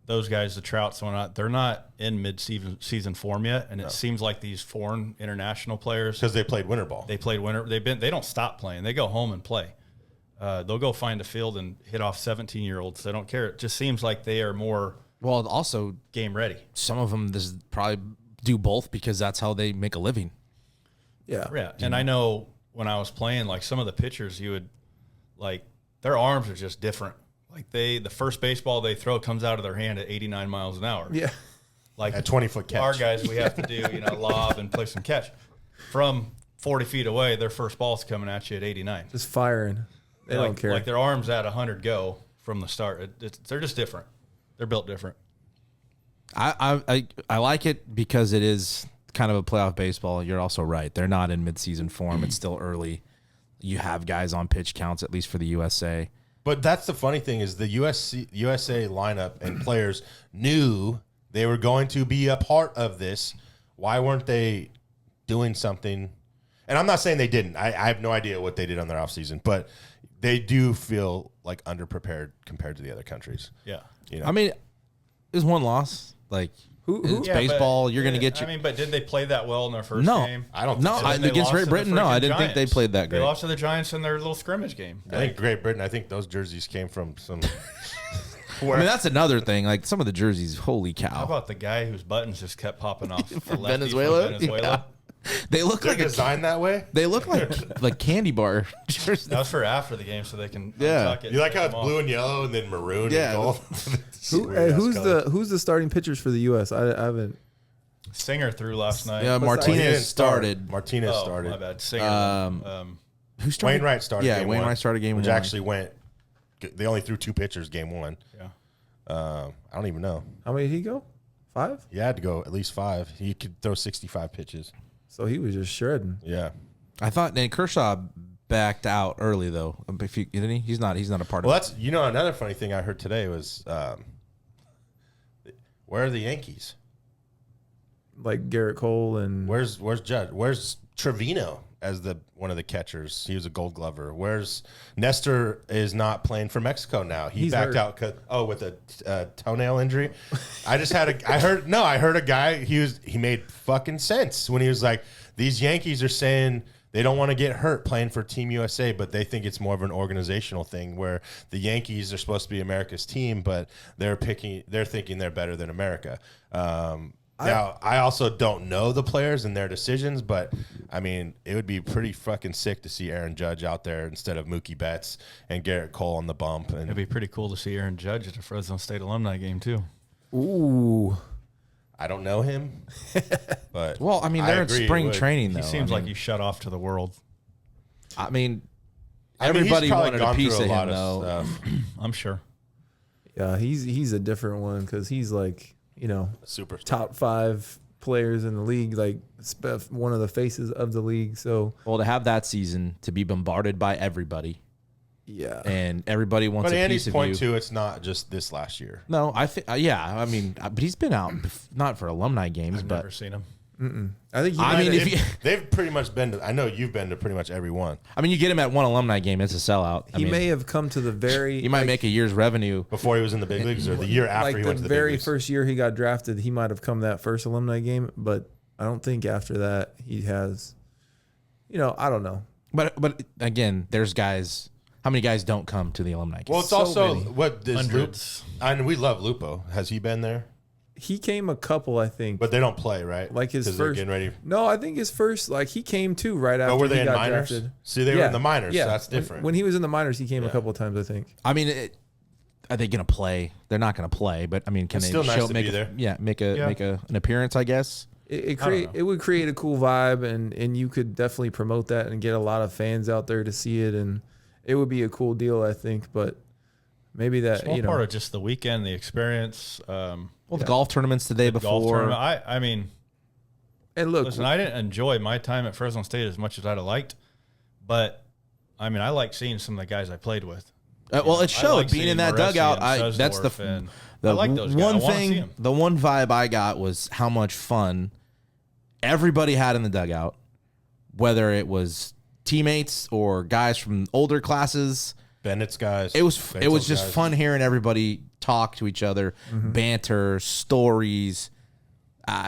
those guys, the Trouts, they're not in mid-season form yet, and it seems like these foreign international players, because they played winter ball. They played winter. They don't stop playing. They go home and play. They'll go find a field and hit off 17-year-olds. They don't care. It just seems like they are more also game ready. Some of them probably do both because that's how they make a living. Yeah. Yeah, and I know when I was playing, like some of the pitchers, you would like their arms are just different. Like the first baseball they throw comes out of their hand at 89 miles an hour. Yeah. Like A 20-foot catch. Our guys, we have to do lob and play some catch. From 40 feet away, their first ball's coming at you at 89. Just firing. They don't care. Like their arms at 100 go from the start. They're just different. They're built different. I like it because it is kind of a playoff baseball. You're also right. They're not in midseason form. It's still early. You have guys on pitch counts, at least for the USA. But that's the funny thing is the USA lineup and players knew they were going to be a part of this. Why weren't they doing something? And I'm not saying they didn't. I have no idea what they did on their offseason, but they do feel like underprepared compared to the other countries. Yeah. I mean, there's one loss. Like, it's baseball. You're going to get you. I mean, but did they play that well in their first No. game? I don't think No, so. against Great Britain, no. I didn't think they played that great. They lost to the Giants in their little scrimmage game. I think Great Britain, I think those jerseys came from some. I mean, that's another thing. Like, some of the jerseys, holy cow. How about the guy whose buttons just kept popping off? The lefty Venezuela? from Venezuela. They look They're like designed that way. They look like candy bar jerseys. That was for after the game, so they can Yeah. untuck it. You like how and it's come blue off. and yellow and then maroon Yeah. and gold? Who's the starting pitchers for the U.S.? I haven't. Singer threw last night. Yeah, Martinez started. Martinez Oh, started. my bad. Singer. Who started? Wainwright started. Yeah, game Wainwright one, started game which one. actually went. They only threw 2 pitchers game one. yeah. I don't even know. How many did he go? 5? He had to go at least 5. He could throw 65 pitches. So he was just shredding. Yeah. I thought Kershaw backed out early though. Didn't he? He's not a part Well, of it. that's another funny thing I heard today was, where are the Yankees? Like Garrett Cole and Where's Judge? Where's Trevino as one of the catchers? He was a Gold Glover. Where's Nestor is not playing for Mexico now. He He's backed hurt. out with a toenail injury. I heard a guy. He made fucking sense when he was like, these Yankees are saying they don't want to get hurt playing for Team USA, but they think it's more of an organizational thing where the Yankees are supposed to be America's team, but they're thinking they're better than America. Now, I also don't know the players and their decisions, but, I mean, it would be pretty fucking sick to see Aaron Judge out there instead of Mookie Betts and Garrett Cole on the bump. And It'd be pretty cool to see Aaron Judge at a Fresno State alumni game, too. ooh, I don't know him, but Well, I mean, I they're in agree it spring would. training though. He seems I like mean, he's shut off to the world. I mean, I mean, he's everybody probably wanted a gone piece through of lot him though. stuff. I'm sure. yeah, he's a different one because he's like Super top 5 players in the league, like one of the faces of the league. So Well, to have that season, to be bombarded by everybody, yeah, and everybody wants But a Andy's piece of point you. too, it's not just this last year. No, I think yeah. I mean, but he's been out not for alumni games, I've but never seen him. I think I mean, if They've, you, they've pretty much been to, I know you've been to pretty much every one. you get him at one alumni game, it's a sellout. I he mean, may have come to the very he might make a year's revenue. Before he was in the big leagues or the year after like he the went to the very big leagues. first year he got drafted. He might have come that first alumni game, but I don't think after that he has. I don't know. But again, there's guys. How many guys don't come to the alumni game? Well, it's so also many. what does Lupe, Hundreds. and we love Lupo. Has he been there? He came a couple, I think. But they don't play, right? Like his 'Cause they're first. getting ready. No, I think his first. Like he came too right after Oh, were they he in got minors? drafted. See, they were in the minors, so that's different. When he was in the minors, he came a couple of times, I think. I mean, are they going to play? They're not going to play, but I mean, can It's they still nice to make be there. make Yeah. an appearance? I guess. It would create a cool vibe, and you could definitely promote that and get a lot of fans out there to see it, and it would be a cool deal, I think. But maybe that Small part of just the weekend, the experience. Well, the golf tournaments today Golf before. tournament. I mean, and look, listen, I didn't enjoy my time at Fresno State as much as I'd have liked, but I mean, I like seeing some of the guys I played with. Well, it I showed like being in seeing that Moresi dugout. and That's Susdorf and the I like those guys. one I wanna see thing. 'em. The one vibe I got was how much fun everybody had in the dugout, whether it was teammates or guys from older classes. Bennett's guys. It was Benzel's just guys. fun hearing everybody talk to each other, banter, stories.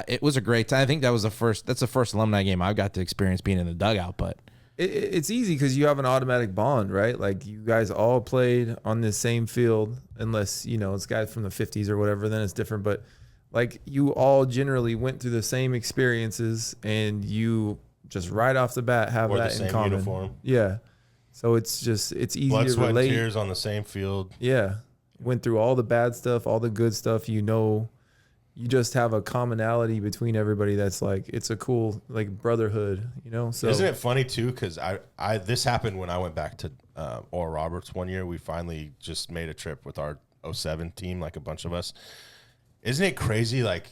It was a great time. I think that's the first alumni game I've got to experience being in the dugout. But it's easy because you have an automatic bond, right? Like you guys all played on this same field, unless it's guys from the 50s or whatever. Then it's different. But like you all generally went through the same experiences, and you just right off the bat have Wore the that in same common. uniform. Yeah. So it's easy Blood, to sweat, and relate. tears on the same field. Yeah. Went through all the bad stuff, all the good stuff, you just have a commonality between everybody that's like, it's a cool like brotherhood, So Isn't it funny too? Because I this happened when I went back to Oral Roberts one year. We finally just made a trip with our 07 team, like a bunch of us. Isn't it crazy? Like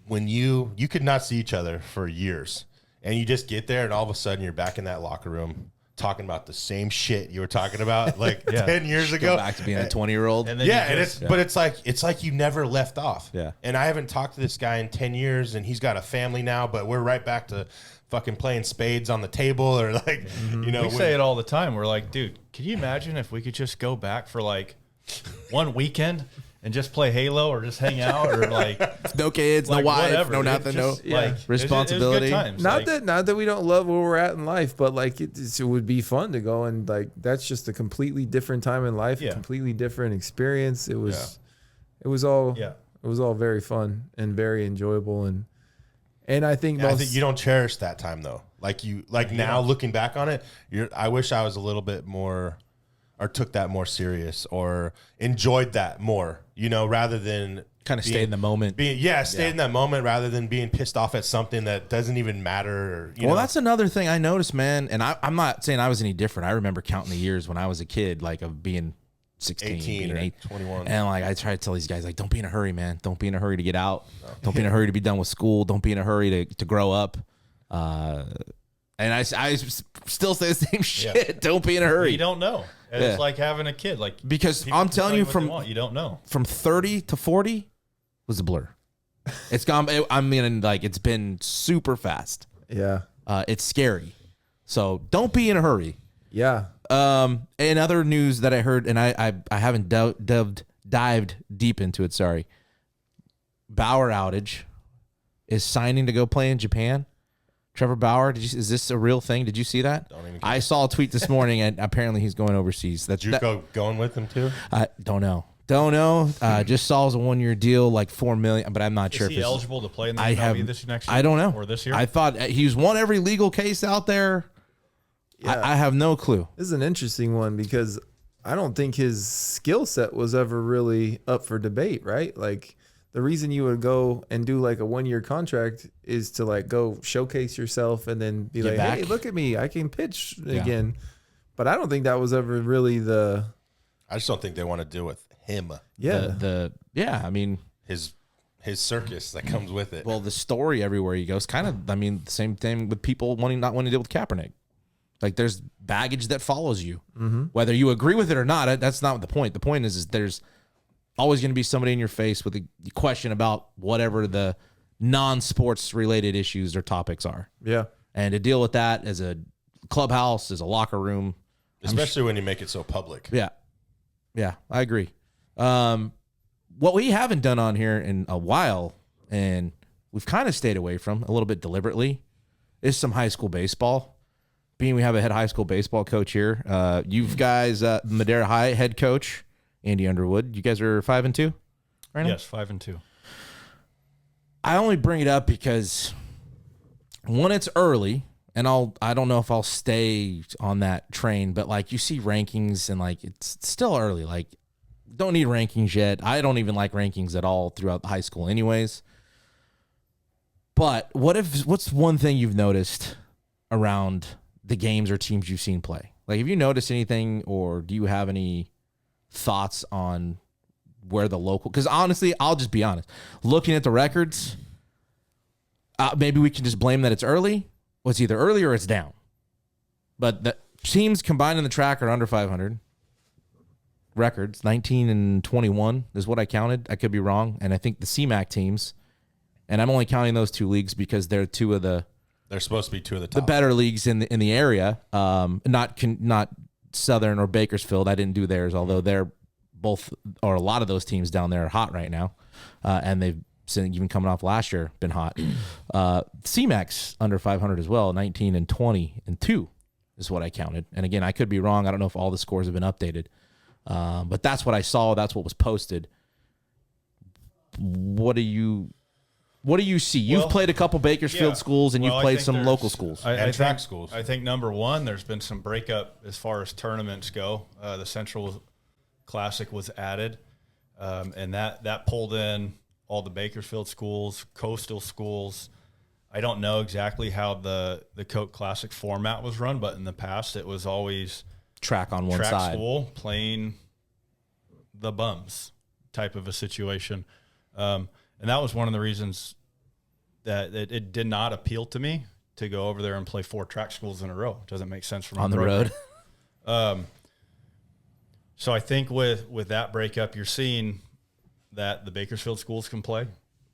when you could not see each other for years, and you just get there, and all of a sudden you're back in that locker room talking about the same shit you were talking about like 10 years ago. Go back to being a 20-year-old. And then But it's like you never left off. Yeah. And I haven't talked to this guy in 10 years, and he's got a family now, but we're right back to fucking playing spades on the table, or like, we say it all the time. We're like, dude, can you imagine if we could just go back for like one weekend and just play Halo or just hang out or like No kids, like no wife, whatever. no It nothing, just, no like, responsibility. It was good times. not Like, that we don't love where we're at in life, but like it would be fun to go, and like that's just a completely different time in life, a Yeah. completely different experience. It was all very fun and very enjoyable, and I think I think you don't cherish that time though. Now looking back on it, I wish I was a little bit more, or took that more serious, or enjoyed that more, rather than Kind of stay in the moment. Stay in that moment rather than being pissed off at something that doesn't even matter. Well, that's another thing I noticed, man. And I'm not saying I was any different. I remember counting the years when I was a kid, like of being 16, 18 being or 8, 21. And like I try to tell these guys, like, don't be in a hurry, man. Don't be in a hurry to get out. Don't be in a hurry to be done with school. Don't be in a hurry to grow up. And I still say the same shit. Yeah. Don't be in a hurry. you don't know. And Yeah. It's like having a kid. Like Because people I'm can telling tell you what from- they want. You don't know. From 30 to 40 was a blur. It's gone. I mean, like, it's been super fast. yeah, It's scary. So don't be in a hurry. yeah. And other news that I heard, and I haven't dived deep into it. Sorry. Bauer outage is signing to go play in Japan. Trevor Bauer, is this a real thing? Did you see that? Don't even I saw a tweet this morning, and apparently he's going overseas. That's Juco going with him too? I don't know. Just saw as a 1-year deal, like $4 million, but I'm not sure Is if he it's eligible to play in the I MLB have this next year? I don't know. Or this year? I thought he's won every legal case out there. Yeah. I have no clue. This is an interesting one because I don't think his skill set was ever really up for debate, right? Like the reason you would go and do like a 1-year contract is to like go showcase yourself and then be like, back. hey, look at me, I can pitch Yeah. again. But I don't think that was ever really I just don't think they want to deal with him. I mean, His circus that comes with it. well, the story everywhere he goes, kind of. I mean, the same thing with people not wanting to deal with Kaepernick. Like, there's baggage that follows you, whether you agree with it or not. That's not the point. The point is there's always going to be somebody in your face with a question about whatever the non-sports related issues or topics are, yeah. and to deal with that as a clubhouse, as a locker room, Especially when you make it so public. Yeah, I agree. What we haven't done on here in a while, and we've kind of stayed away from a little bit deliberately, is some high school baseball. Being we have a head high school baseball coach here. You guys, Madera High head coach, Andy Underwood. You guys are 5-2 right now? Yes, 5-2. I only bring it up because one, it's early, and I don't know if I'll stay on that train, but like you see rankings and like it's still early. Like, don't need rankings yet. I don't even like rankings at all throughout high school anyways. But what's one thing you've noticed around the games or teams you've seen play? Like, have you noticed anything, or do you have any thoughts on where the local, because honestly, I'll just be honest, looking at the records, maybe we can just blame that it's early. Well, it's either early or it's down. But the teams combined in the track are under 500 records. 19 and 21 is what I counted. I could be wrong. And I think the CMAC teams, and I'm only counting those two leagues because they're two of the supposed to be two of the the top. better leagues in the area. Not Southern or Bakersfield. I didn't do theirs, although they're both, or a lot of those teams down there are hot right now, and they've even coming off last year been hot. CMAX under 500 as well, 19 and 20 and 2 is what I counted. And again, I could be wrong. I don't know if all the scores have been updated, but that's what I saw. That's what was posted. What do you What do you see? You've played a couple Bakersfield schools, and you've played some local schools. And track schools. I think number one, there's been some breakup as far as tournaments go. The Central Classic was added, and that pulled in all the Bakersfield schools, coastal schools. I don't know exactly how the Coke Classic format was run, but in the past it was always track on one track side, school playing the bums type of a situation. And that was one of the reasons that it did not appeal to me to go over there and play 4 track schools in a row. It doesn't make sense for me on the road. So I think with that breakup, you're seeing that the Bakersfield schools can play,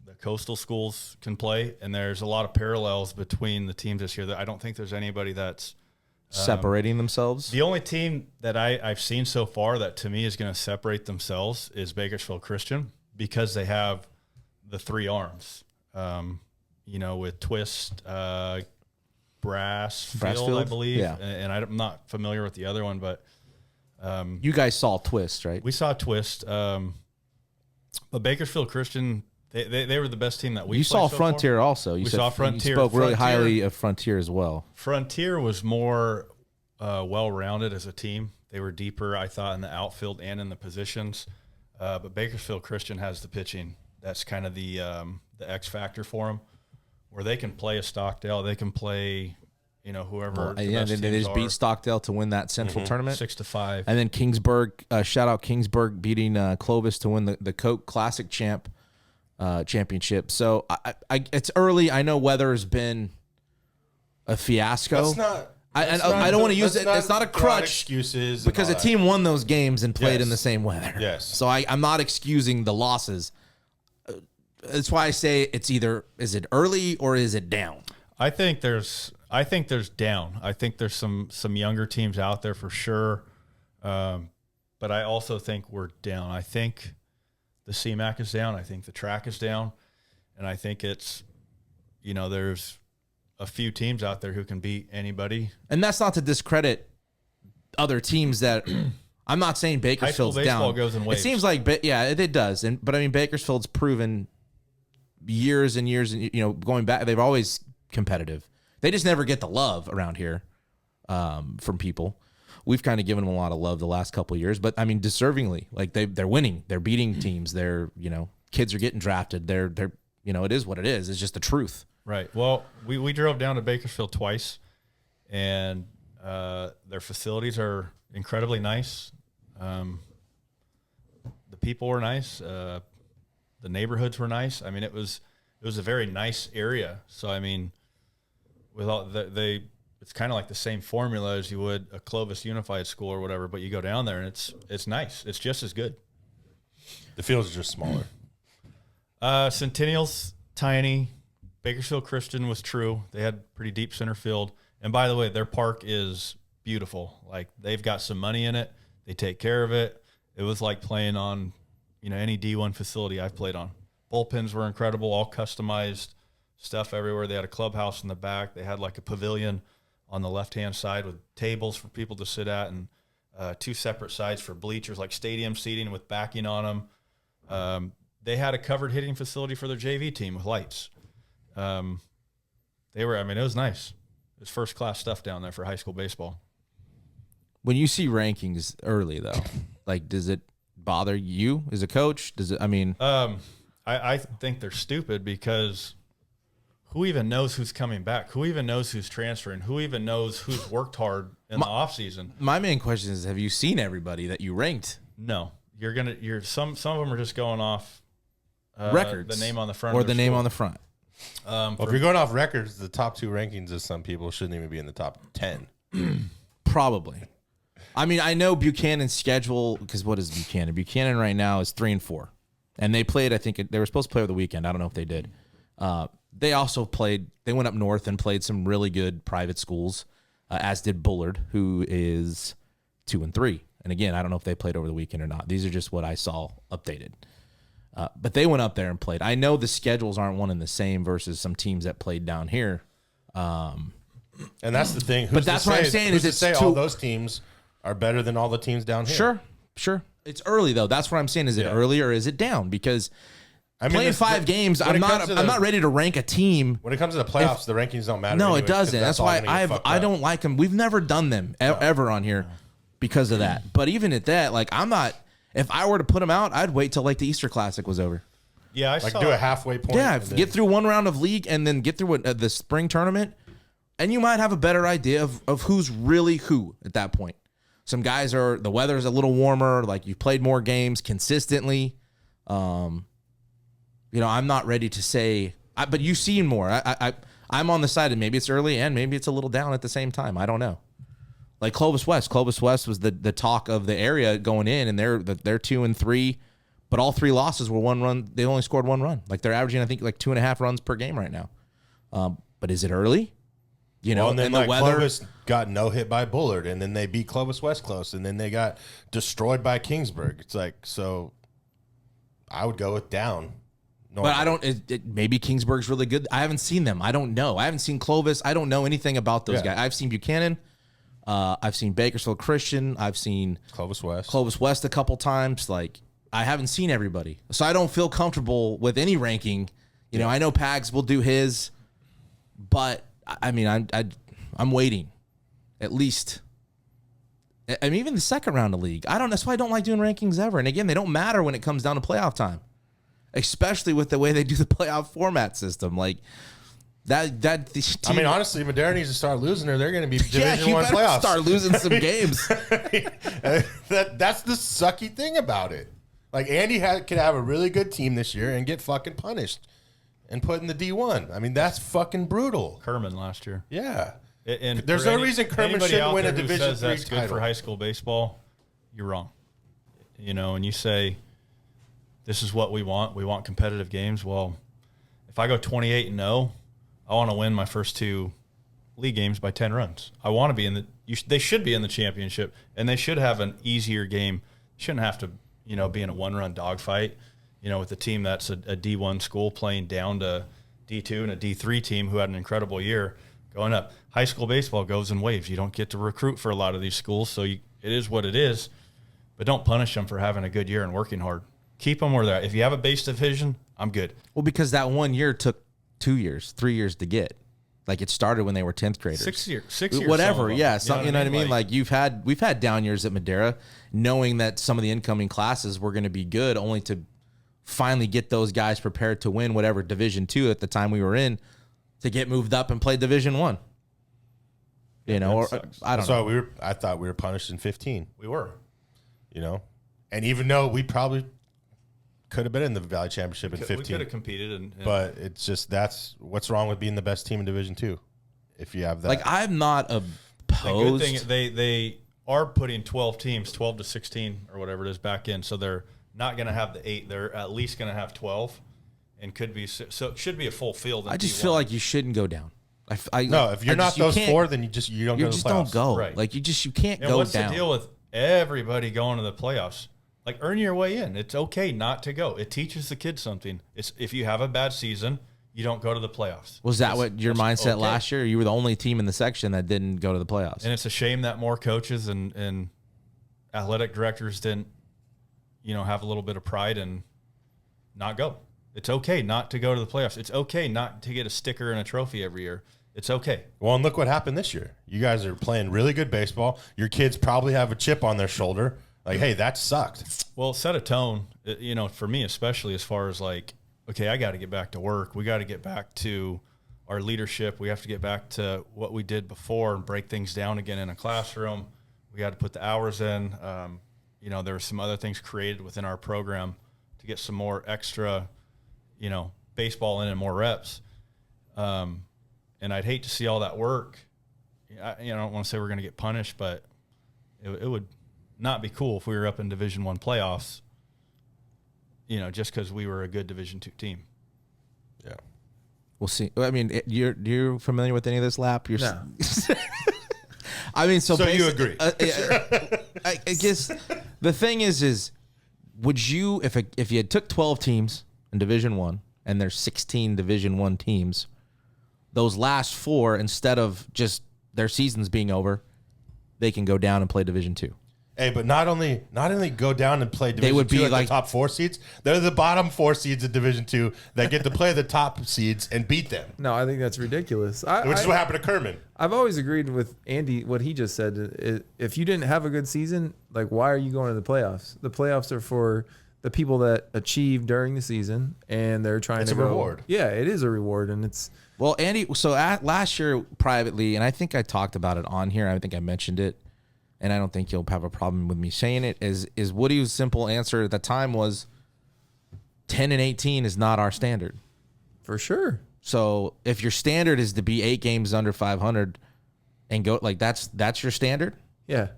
the coastal schools can play, and there's a lot of parallels between the teams this year. That I don't think there's anybody that's separating themselves. The only team that I've seen so far that to me is going to separate themselves is Bakersfield Christian, because they have the 3 arms, with Twist, Brassfield, I believe. Yeah. And I'm not familiar with the other one, but you guys saw Twist, right? we saw Twist. But Bakersfield Christian, they were the best team that we You saw so Frontier far. also. You saw Frontier. You spoke really Frontier- highly of Frontier as well. Frontier was more well-rounded as a team. They were deeper, I thought, in the outfield and in the positions. But Bakersfield Christian has the pitching. That's kind of the X factor for them, where they can play a Stockdale, they can play, whoever. The best they teams just beat are. Stockdale to win that Central tournament, 6-5. and then Kingsburg. Shout out Kingsburg beating Clovis to win the Coke Classic championship. So it's early. I know weather's been a fiasco. That's not. I don't want to use it. It's not a crutch. Excuses Because and the all team won those games and played Yes. in the same weather. Yes. So I'm not excusing the losses. That's why I say it's either is it early or is it down? I think there's down. I think there's some younger teams out there for sure. But I also think we're down. I think the CMAC is down. I think the track is down. And I think it's, there's a few teams out there who can beat anybody. And that's not to discredit other teams that I'm not saying Bakersfield's High school baseball down. goes in waves. It seems like, it does. But I mean, Bakersfield's proven years and years, and going back, they've always competitive. They just never get the love around here from people. We've kind of given them a lot of love the last couple of years, but I mean, deservingly, like they're winning, they're beating teams. They're kids are getting drafted. They're it is what it is. It's just the truth. Right. Well, we drove down to Bakersfield twice, and their facilities are incredibly nice. The people were nice. The neighborhoods were nice. I mean, it was a very nice area. So I mean, with all it's kind of like the same formula as you would a Clovis Unified School or whatever. But you go down there and it's nice. It's just as good. The fields are just smaller. Centennial's tiny. Bakersfield Christian was true. They had pretty deep center field. And by the way, their park is beautiful. Like, they've got some money in it. They take care of it. It was like playing on, any D1 facility I've played on. Bullpens were incredible, all customized stuff everywhere. They had a clubhouse in the back. They had like a pavilion on the left-hand side with tables for people to sit at, and 2 separate sides for bleachers, like stadium seating with backing on them. They had a covered hitting facility for their JV team with lights. It was nice. It was first-class stuff down there for high school baseball. When you see rankings early, though, like, does it bother you as a coach? Does it? I mean, I think they're stupid, because who even knows who's coming back? Who even knows who's transferring? Who even knows who's worked hard in the off season? my main question is: have you seen everybody that you ranked? No, some of them are just going off Records, the name on the front, or of the their name school. on the front. Well, if you're going off records, the top 2 rankings of some people shouldn't even be in the top 10. Probably. I mean, I know Buchanan's schedule, because what is Buchanan? Buchanan right now is 3-4, and they played. I think they were supposed to play over the weekend. I don't know if they did. They also played. They went up north and played some really good private schools, as did Bullard, who is 2-3. And again, I don't know if they played over the weekend or not. These are just what I saw updated. But they went up there and played. I know the schedules aren't one and the same versus some teams that played down here. And that's the thing. But that's what I'm saying is it's it's say too- all those teams are better than all the teams down here. Sure. It's early, though. That's what I'm saying. Is it early or is it down? Because I mean, playing 5 games, I'm not ready to rank a team. When it comes to the playoffs, the rankings don't matter. No, anyways, it doesn't. That's why I don't like them. We've never done them ever on here because of that. But even at that, like I'm not. If I were to put them out, I'd wait till like the Easter Classic was over. Yeah, I like saw do a halfway point. Yeah, get through one round of league and then get through the spring tournament, and you might have a better idea of who's really who at that point. Some guys the weather's a little warmer, like you've played more games consistently. I'm not ready to say, but you've seen more. I'm on the side of maybe it's early and maybe it's a little down at the same time. I don't know. Like Clovis West. Clovis West was the talk of the area going in, and they're 2-3, but all 3 losses were 1 run. They only scored 1 run. Like they're averaging, I think, like 2.5 runs per game right now. But is it early? And then the weather. Clovis got no hit by Bullard, and then they beat Clovis West close, and then they got destroyed by Kingsburg. It's like, so I would go with down. But I don't. Maybe Kingsburg's really good. I haven't seen them. I don't know. I haven't seen Clovis. I don't know anything about those guys. I've seen Buchanan. I've seen Bakersfield Christian. I've seen Clovis West a couple times. Like I haven't seen everybody, so I don't feel comfortable with any ranking. I know Pags will do his, but I mean, I'm waiting, at least. I mean, even the second round of league. That's why I don't like doing rankings ever. And again, they don't matter when it comes down to playoff time, especially with the way they do the playoff format system. Like that. I mean, honestly, Madera needs to start losing, or they're going to be Division One playoffs. Start losing some games. That's the sucky thing about it. Like Andy could have a really good team this year and get fucking punished and put in the D1. I mean, that's fucking brutal. Kerman last year. Yeah. And there's no reason Kerman shouldn't win a Division III that's title. Good for high school baseball. You're wrong. And you say, this is what we want. We want competitive games. Well, if I go 28-0, I want to win my first 2 league games by 10 runs. I want to be they should be in the championship, and they should have an easier game. Shouldn't have to, be in a 1-run dogfight, with a team that's a D1 school playing down to D2 and a D3 team who had an incredible year going up. High school baseball goes in waves. You don't get to recruit for a lot of these schools, so it is what it is. But don't punish them for having a good year and working hard. Keep them where they're at. If you have a base division, I'm good. Well, because that 1 year took 2 years, 3 years to get. Like it started when they were 10th graders. 6 years. Whatever, yeah. You know what I mean? Like we've had down years at Madera, knowing that some of the incoming classes were going to be good, only to finally get those guys prepared to win whatever Division II at the time we were in, to get moved up and play Division I. I don't know. I thought we were punished in 15. We were. And even though we probably could have been in the Valley Championship in 15. We could have competed. But it's just, that's what's wrong with being the best team in Division II. If you have that. Like, I'm not opposed. The good thing, they are putting 12 teams, 12 to 16 or whatever it is, back in. So they're not going to have the 8. They're at least going to have 12, and could be, so it should be a full field. I just feel like you shouldn't go down. No, if you're not those 4, then you don't go to the playoffs. Don't go. Right. Like you can't go down. What's the deal with everybody going to the playoffs? Like, earn your way in. It's okay not to go. It teaches the kids something. It's if you have a bad season, you don't go to the playoffs. Was that what your mindset last year? You were the only team in the section that didn't go to the playoffs. And it's a shame that more coaches and athletic directors didn't, have a little bit of pride and not go. It's okay not to go to the playoffs. It's okay not to get a sticker and a trophy every year. It's okay. Well, and look what happened this year. You guys are playing really good baseball. Your kids probably have a chip on their shoulder. Like, hey, that sucked. Well, set a tone, for me especially, as far as like, okay, I got to get back to work. We got to get back to our leadership. We have to get back to what we did before and break things down again in a classroom. We got to put the hours in. There were some other things created within our program to get some more extra, baseball in and more reps. And I'd hate to see all that work. I don't want to say we're going to get punished, but it would not be cool if we were up in Division I playoffs, just because we were a good Division II team. Yeah. We'll see. I mean, you're familiar with any of this, Lap? No. I mean, so you agree? I guess the thing is would you, if you had took 12 teams in Division I and there's 16 Division I teams, those last 4, instead of just their seasons being over, they can go down and play Division II. Hey, but not only go down and play Division would be II at like- the top 4 seeds, they're the bottom 4 seeds in Division II that get to play the top seeds and beat them, No, I think that's ridiculous. which is what happened to Kerman. I've always agreed with Andy what he just said. If you didn't have a good season, like why are you going to the playoffs? The playoffs are for the people that achieve during the season, and they're trying It's to a go. reward. Yeah, it is a reward, and it's Well, Andy, so last year privately, and I think I talked about it on here. I think I mentioned it, and I don't think you'll have a problem with me saying it. Is Woody's simple answer at the time was 10-18 is not our standard. for sure. So if your standard is to be 8 games under 500 and go like that's your standard. Yeah, and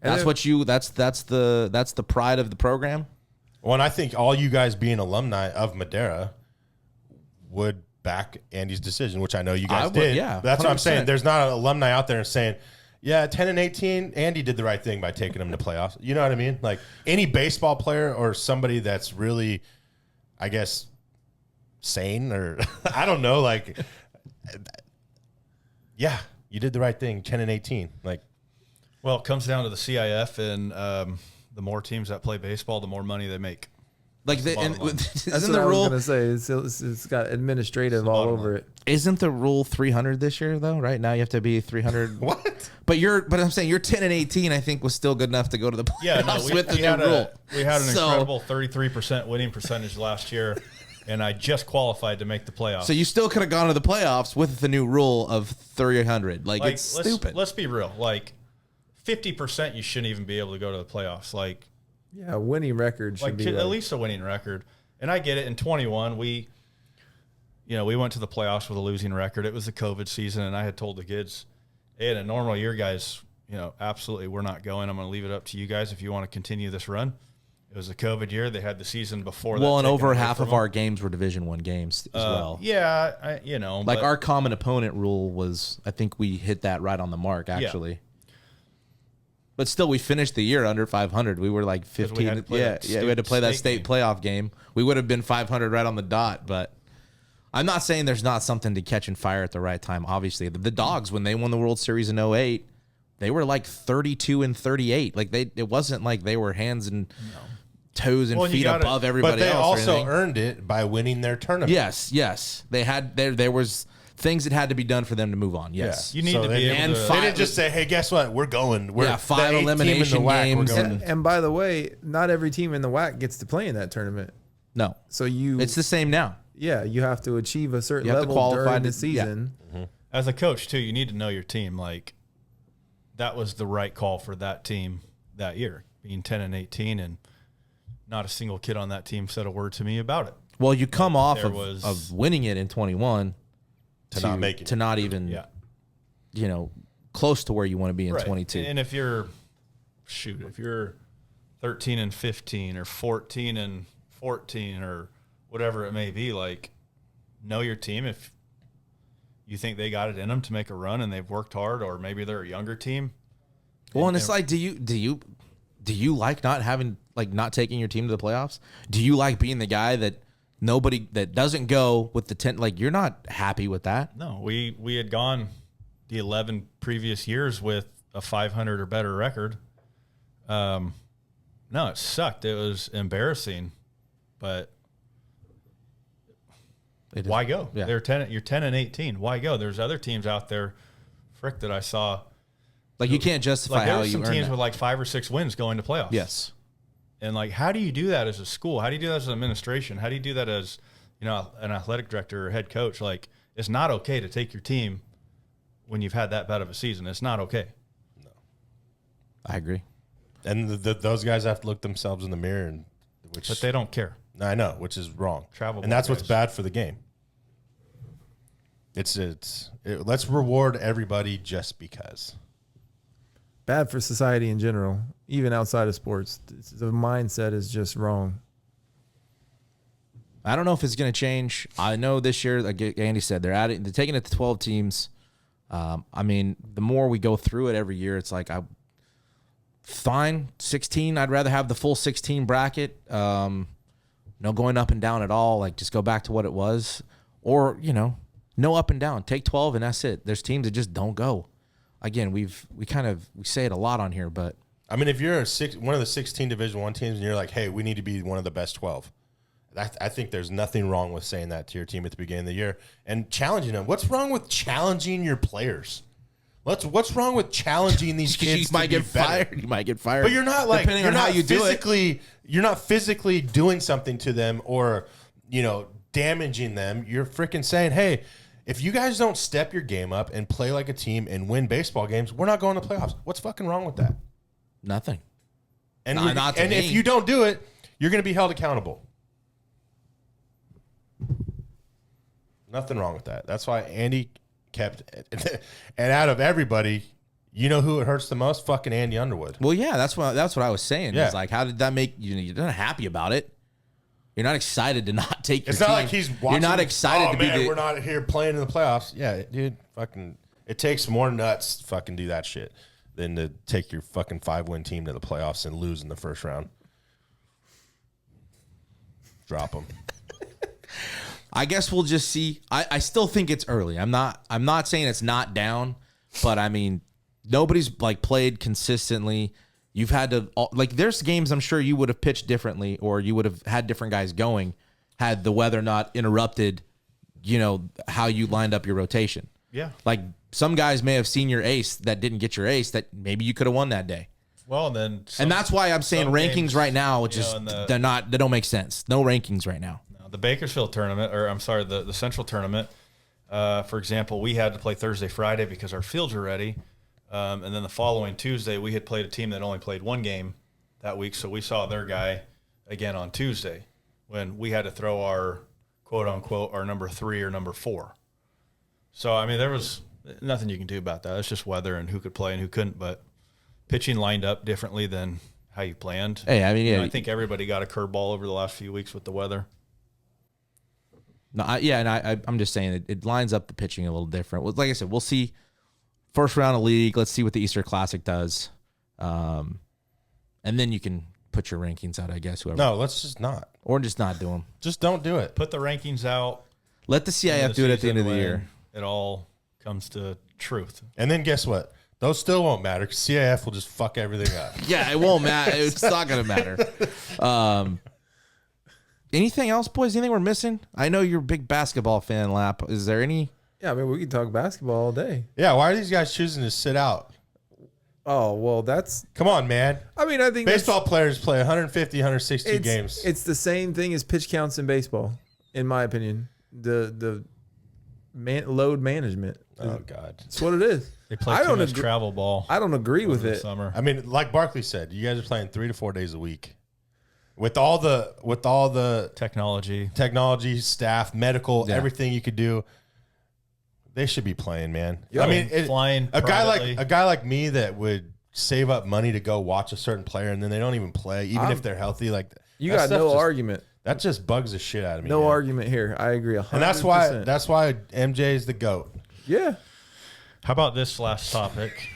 That's then- what you that's the pride of the program. Well, and I think all you guys being alumni of Madera would back Andy's decision, which I know you guys I would, did. yeah, That's what I'm 100%. saying. There's not an alumni out there saying, yeah, 10-18, Andy did the right thing by taking them to playoffs. You know what I mean? Like any baseball player or somebody that's really, I guess, sane or I don't know, like, yeah, you did the right thing, 10-18. Like, Well, it comes down to the CIF, and the more teams that play baseball, the more money they make. Like the, bottom and, line. That's isn't what the I was rule gonna say. It's got administrative all bottom over line. it. isn't the rule 300 this year though? Right now you have to be 300. what? But I'm saying your 10-18 I think was still good enough to go to the playoffs Yeah, no, with the we new had rule. we had an So- incredible 33% winning percentage last year, and I just qualified to make the playoffs. So you still could have gone to the playoffs with the new rule of 300. Like it's stupid. Let's be real. Like 50%, you shouldn't even be able to go to the playoffs. Like Yeah, winning record should be at least a winning record. And I get it. In 21, we went to the playoffs with a losing record. It was the COVID season, and I had told the kids, hey, in a normal year, guys, absolutely, we're not going. I'm going to leave it up to you guys if you want to continue this run. It was a COVID year. They had the season before that. Well, and taken over away half from of them. our games were Division I games as well. Yeah, Like but- our common opponent rule was, I think we hit that right on the mark, actually. But still, we finished the year under 500. We were like 15. we had to play that We had to play that state state playoff game. We would have been 500 right on the dot. But I'm not saying there's not something to catch and fire at the right time. Obviously, the Dogs, when they won the World Series in 08, they were like 32-38. Like it wasn't like they were hands and toes and Well, you feet gotta- above everybody But they else. or also anything. earned it by winning their tournament. Yes. They had there was things that had to be done for them to move on. Yes. You need So to they be didn't- able to. They didn't just say, hey, guess what? We're going. We're Yeah, 5 the 8th team in the elimination WAC, games We're going. and- And by the way, not every team in the WAC gets to play in that tournament. No. So you, It's the same now. you have to achieve a certain You have to level qualify during the to- yeah. season. As a coach, too, you need to know your team. Like, that was the right call for that team that year, being 10-18, and not a single kid on that team said a word to me about it. Well, you come off there of, was- of winning it in 21 To not making to it. not even Yeah. close to where you want to be in Right. 22. And if you're 13-15 or 14-14 or whatever it may be, like, know your team. If you think they got it in them to make a run and they've worked hard, or maybe they're a younger team. Well, and it's like, do you like not taking your team to the playoffs? Do you like being the guy that doesn't go with the 10? Like, you're not happy with that. No, we had gone the 11 previous years with a 500 or better record. No, it sucked. It was embarrassing, but why go? Yeah. You're 10-18. Why go? There's other teams out there, that I saw. Like, you can't justify Like, there how were you some earn teams that. with like 5 or 6 wins going to playoffs. Yes. And like, how do you do that as a school? How do you do that as an administration? How do you do that as, an athletic director or head coach? Like, it's not okay to take your team when you've had that bad of a season. It's not okay. I agree. And those guys have to look themselves in the mirror, But they don't care. I know, which is wrong. Travel and that's ball what's guys. bad for the game. Let's reward everybody just because. Bad for society in general, even outside of sports. The mindset is just wrong. I don't know if it's going to change. I know this year, like Andy said, they're taking it to 12 teams. I mean, the more we go through it every year, it's like, fine, 16. I'd rather have the full 16 bracket. No going up and down at all. Like, just go back to what it was. Or, no up and down. Take 12 and that's it. There's teams that just don't go. Again, we say it a lot on here, but I mean, if you're one of the 16 Division I teams and you're like, hey, we need to be one of the best 12, I think there's nothing wrong with saying that to your team at the beginning of the year and challenging them. What's wrong with challenging your players? What's wrong with challenging these kids? You might get fired. You might get fired. But you're not like depending on how you do it. You're not physically doing something to them or damaging them. You're freaking saying, hey, if you guys don't step your game up and play like a team and win baseball games, we're not going to playoffs. What's fucking wrong with that? Nothing. And if you don't do it, you're going to be held accountable. Nothing wrong with that. That's why Andy kept and out of everybody, you know who it hurts the most? Fucking Andy Underwood. Well, yeah, that's what I was saying. Yeah. It's like, how did that make you? You're not happy about it. You're not excited to not take your It's team. not like he's watching. You're not excited to be we're not here playing in the playoffs. Yeah, dude, fucking it takes more nuts to fucking do that shit than to take your fucking 5-win team to the playoffs and lose in the first round. Drop them. I guess we'll just see. I still think it's early. I'm not saying it's not down, but I mean, nobody's like played consistently. You've had to there's games I'm sure you would have pitched differently or you would have had different guys going had the weather not interrupted, how you lined up your rotation. Yeah. Like some guys may have seen your ace that didn't get your ace that maybe you could have won that day. Well, then, And that's why I'm saying rankings games, right now, they don't make sense. No rankings right now. The Bakersfield tournament, or I'm sorry, the Central tournament, for example, we had to play Thursday, Friday because our fields were ready. And then the following Tuesday, we had played a team that only played one game that week. So we saw their guy again on Tuesday when we had to throw our quote unquote, our number 3 or number 4. So, I mean, there was nothing you can do about that. It's just weather and who could play and who couldn't. But pitching lined up differently than how you planned. Hey, I mean, I think everybody got a curveball over the last few weeks with the weather. No, I'm just saying it lines up the pitching a little different. Like I said, we'll see first round of league. Let's see what the Easter Classic does. And then you can put your rankings out, I guess. Whoever. No, let's just not. Or just not do them. Just don't do it. Put the rankings out. Let the CIF do it at the end of the year. It all comes to truth. And then guess what? Those still won't matter because CIF will just fuck everything up. Yeah, it won't matter. It's not going to matter. Anything else, boys? Anything we're missing? I know you're a big basketball fan, Lap. Is there any? Yeah, I mean, we can talk basketball all day. Yeah, why are these guys choosing to sit out? Oh, well, that's... Come on, man. I mean, I think baseball players play 150, 160 games. It's the same thing as pitch counts in baseball, in my opinion. The load management. Oh, God. That's what it is. They play too much travel ball. I don't agree with it. Summer. I mean, like Barkley said, you guys are playing 3 to 4 days a week. With all the technology, staff, medical, everything you could do, they should be playing, man. Yo, I mean, flying a guy like me that would save up money to go watch a certain player and then they don't even play, even if they're healthy. Like you got no argument. That just bugs the shit out of me. No man. argument here. I agree 100%. And that's why MJ is the GOAT. Yeah. How about this last topic?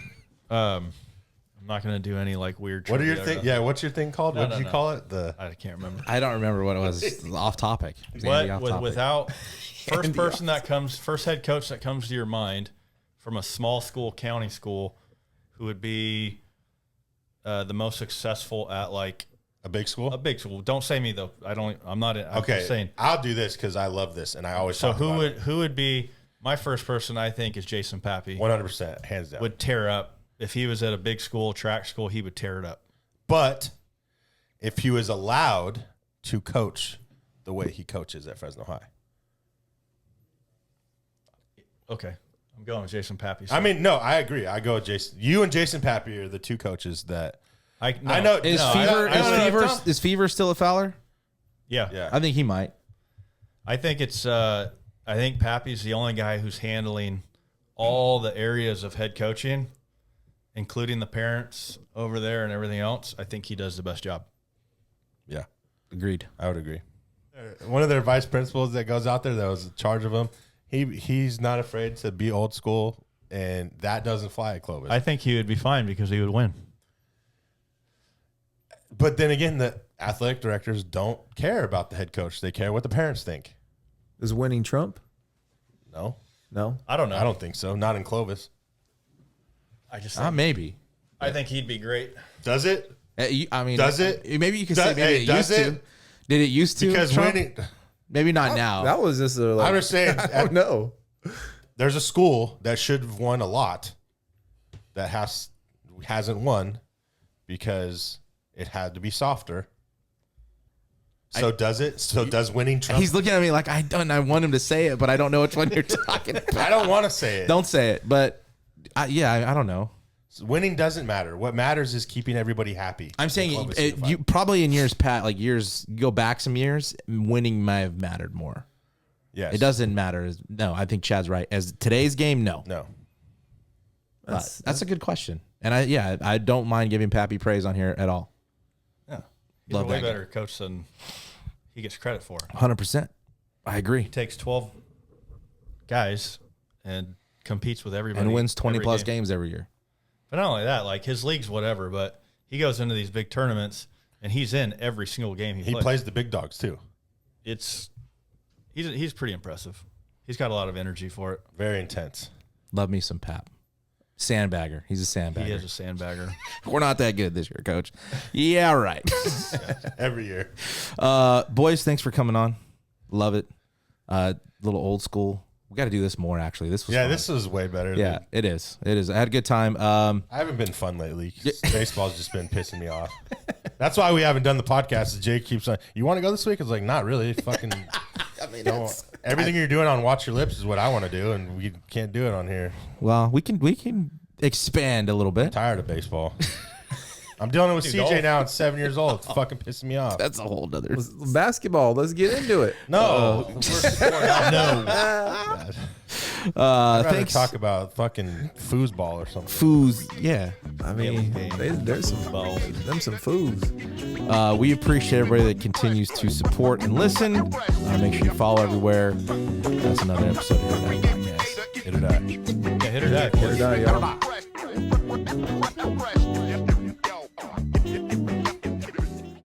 I'm not going to do any like weird. What are your thing? Yeah, what's your thing called? What did you call it? I can't remember. I don't remember what it was. Off topic. Without first head coach that comes to your mind from a small school, county school, who would be the most successful at like a big school? A big school. Don't say me though. I'm not. I'm just saying. I'll do this because I love this and I always. So who would be my first person? I think is Jason Pappy. 100%, hands down. Would tear up. If he was at a big school, track school, he would tear it up. But if he was allowed to coach the way he coaches at Fresno High. Okay. I'm going with Jason Pappy. I mean, no, I agree. I go with Jason. You and Jason Pappy are the two coaches that I know. Is Fever still a Fowler? Yeah. I think he might. I think it's I think Pappy's the only guy who's handling all the areas of head coaching, including the parents over there and everything else. I think he does the best job. Yeah. Agreed. I would agree. One of their vice principals that goes out there that was in charge of them, he's not afraid to be old school, and that doesn't fly at Clovis. I think he would be fine because he would win. But then again, the athletic directors don't care about the head coach. They care what the parents think. Is winning Trump? No. No? I don't know. I don't think so. Not in Clovis. I just maybe. I think he'd be great. Does it? I mean, does it? Maybe you could say maybe it used to. Did it used to? Because Trump? winning. Maybe not now. That was just like, I'm just saying. I don't know. There's a school that should have won a lot that hasn't won because it had to be softer. So does it? So does winning Trump? He's looking at me like I want him to say it, but I don't know which one you're talking about. I don't want to say it. Don't say it, but I don't know. Winning doesn't matter. What matters is keeping everybody happy. I'm saying you probably in years past, like years go back some years, winning might have mattered more. Yes. It doesn't matter. No, I think Chad's right. As today's game, no. That's a good question, and I don't mind giving Pappy praise on here at all. Yeah, he's Love a way that better coach than he gets credit for. 100%. I agree. He takes 12 guys and competes with everybody And wins 20 every plus game. games every year. But not only that, like his league's whatever, but he goes into these big tournaments and he's in every single game he plays the big dogs too. He's pretty impressive. He's got a lot of energy for it. Very intense. Love me some Pap. Sandbagger. He's a sandbagger. He is a sandbagger. We're not that good this year, Coach. Yeah, right. Every year. Boys, thanks for coming on. Love it. Little old school. We got to do this more, actually. This was fun. This was way better. Yeah, it is. It is. I had a good time. I haven't been fun lately. Baseball's just been pissing me off. That's why we haven't done the podcast. Jake keeps on, you want to go this week? It's like, not really. Fucking, I mean, everything you're doing on Watch Your Lips is what I want to do, and we can't do it on here. Well, we can expand a little bit. I'm tired of baseball. I'm dealing with CJ golf. now at 7 years old. It's fucking pissing me off. That's a whole nother. Basketball. Let's get into it. No. I'd rather Thanks. talk about fucking foosball or something. Foos. Yeah. I mean, there's some foos. We appreciate everybody that continues to support and listen. Make sure you follow everywhere. That's another episode of Hit or Die Podcast. Hit or die. Yeah, hit or die. Hit or die, y'all.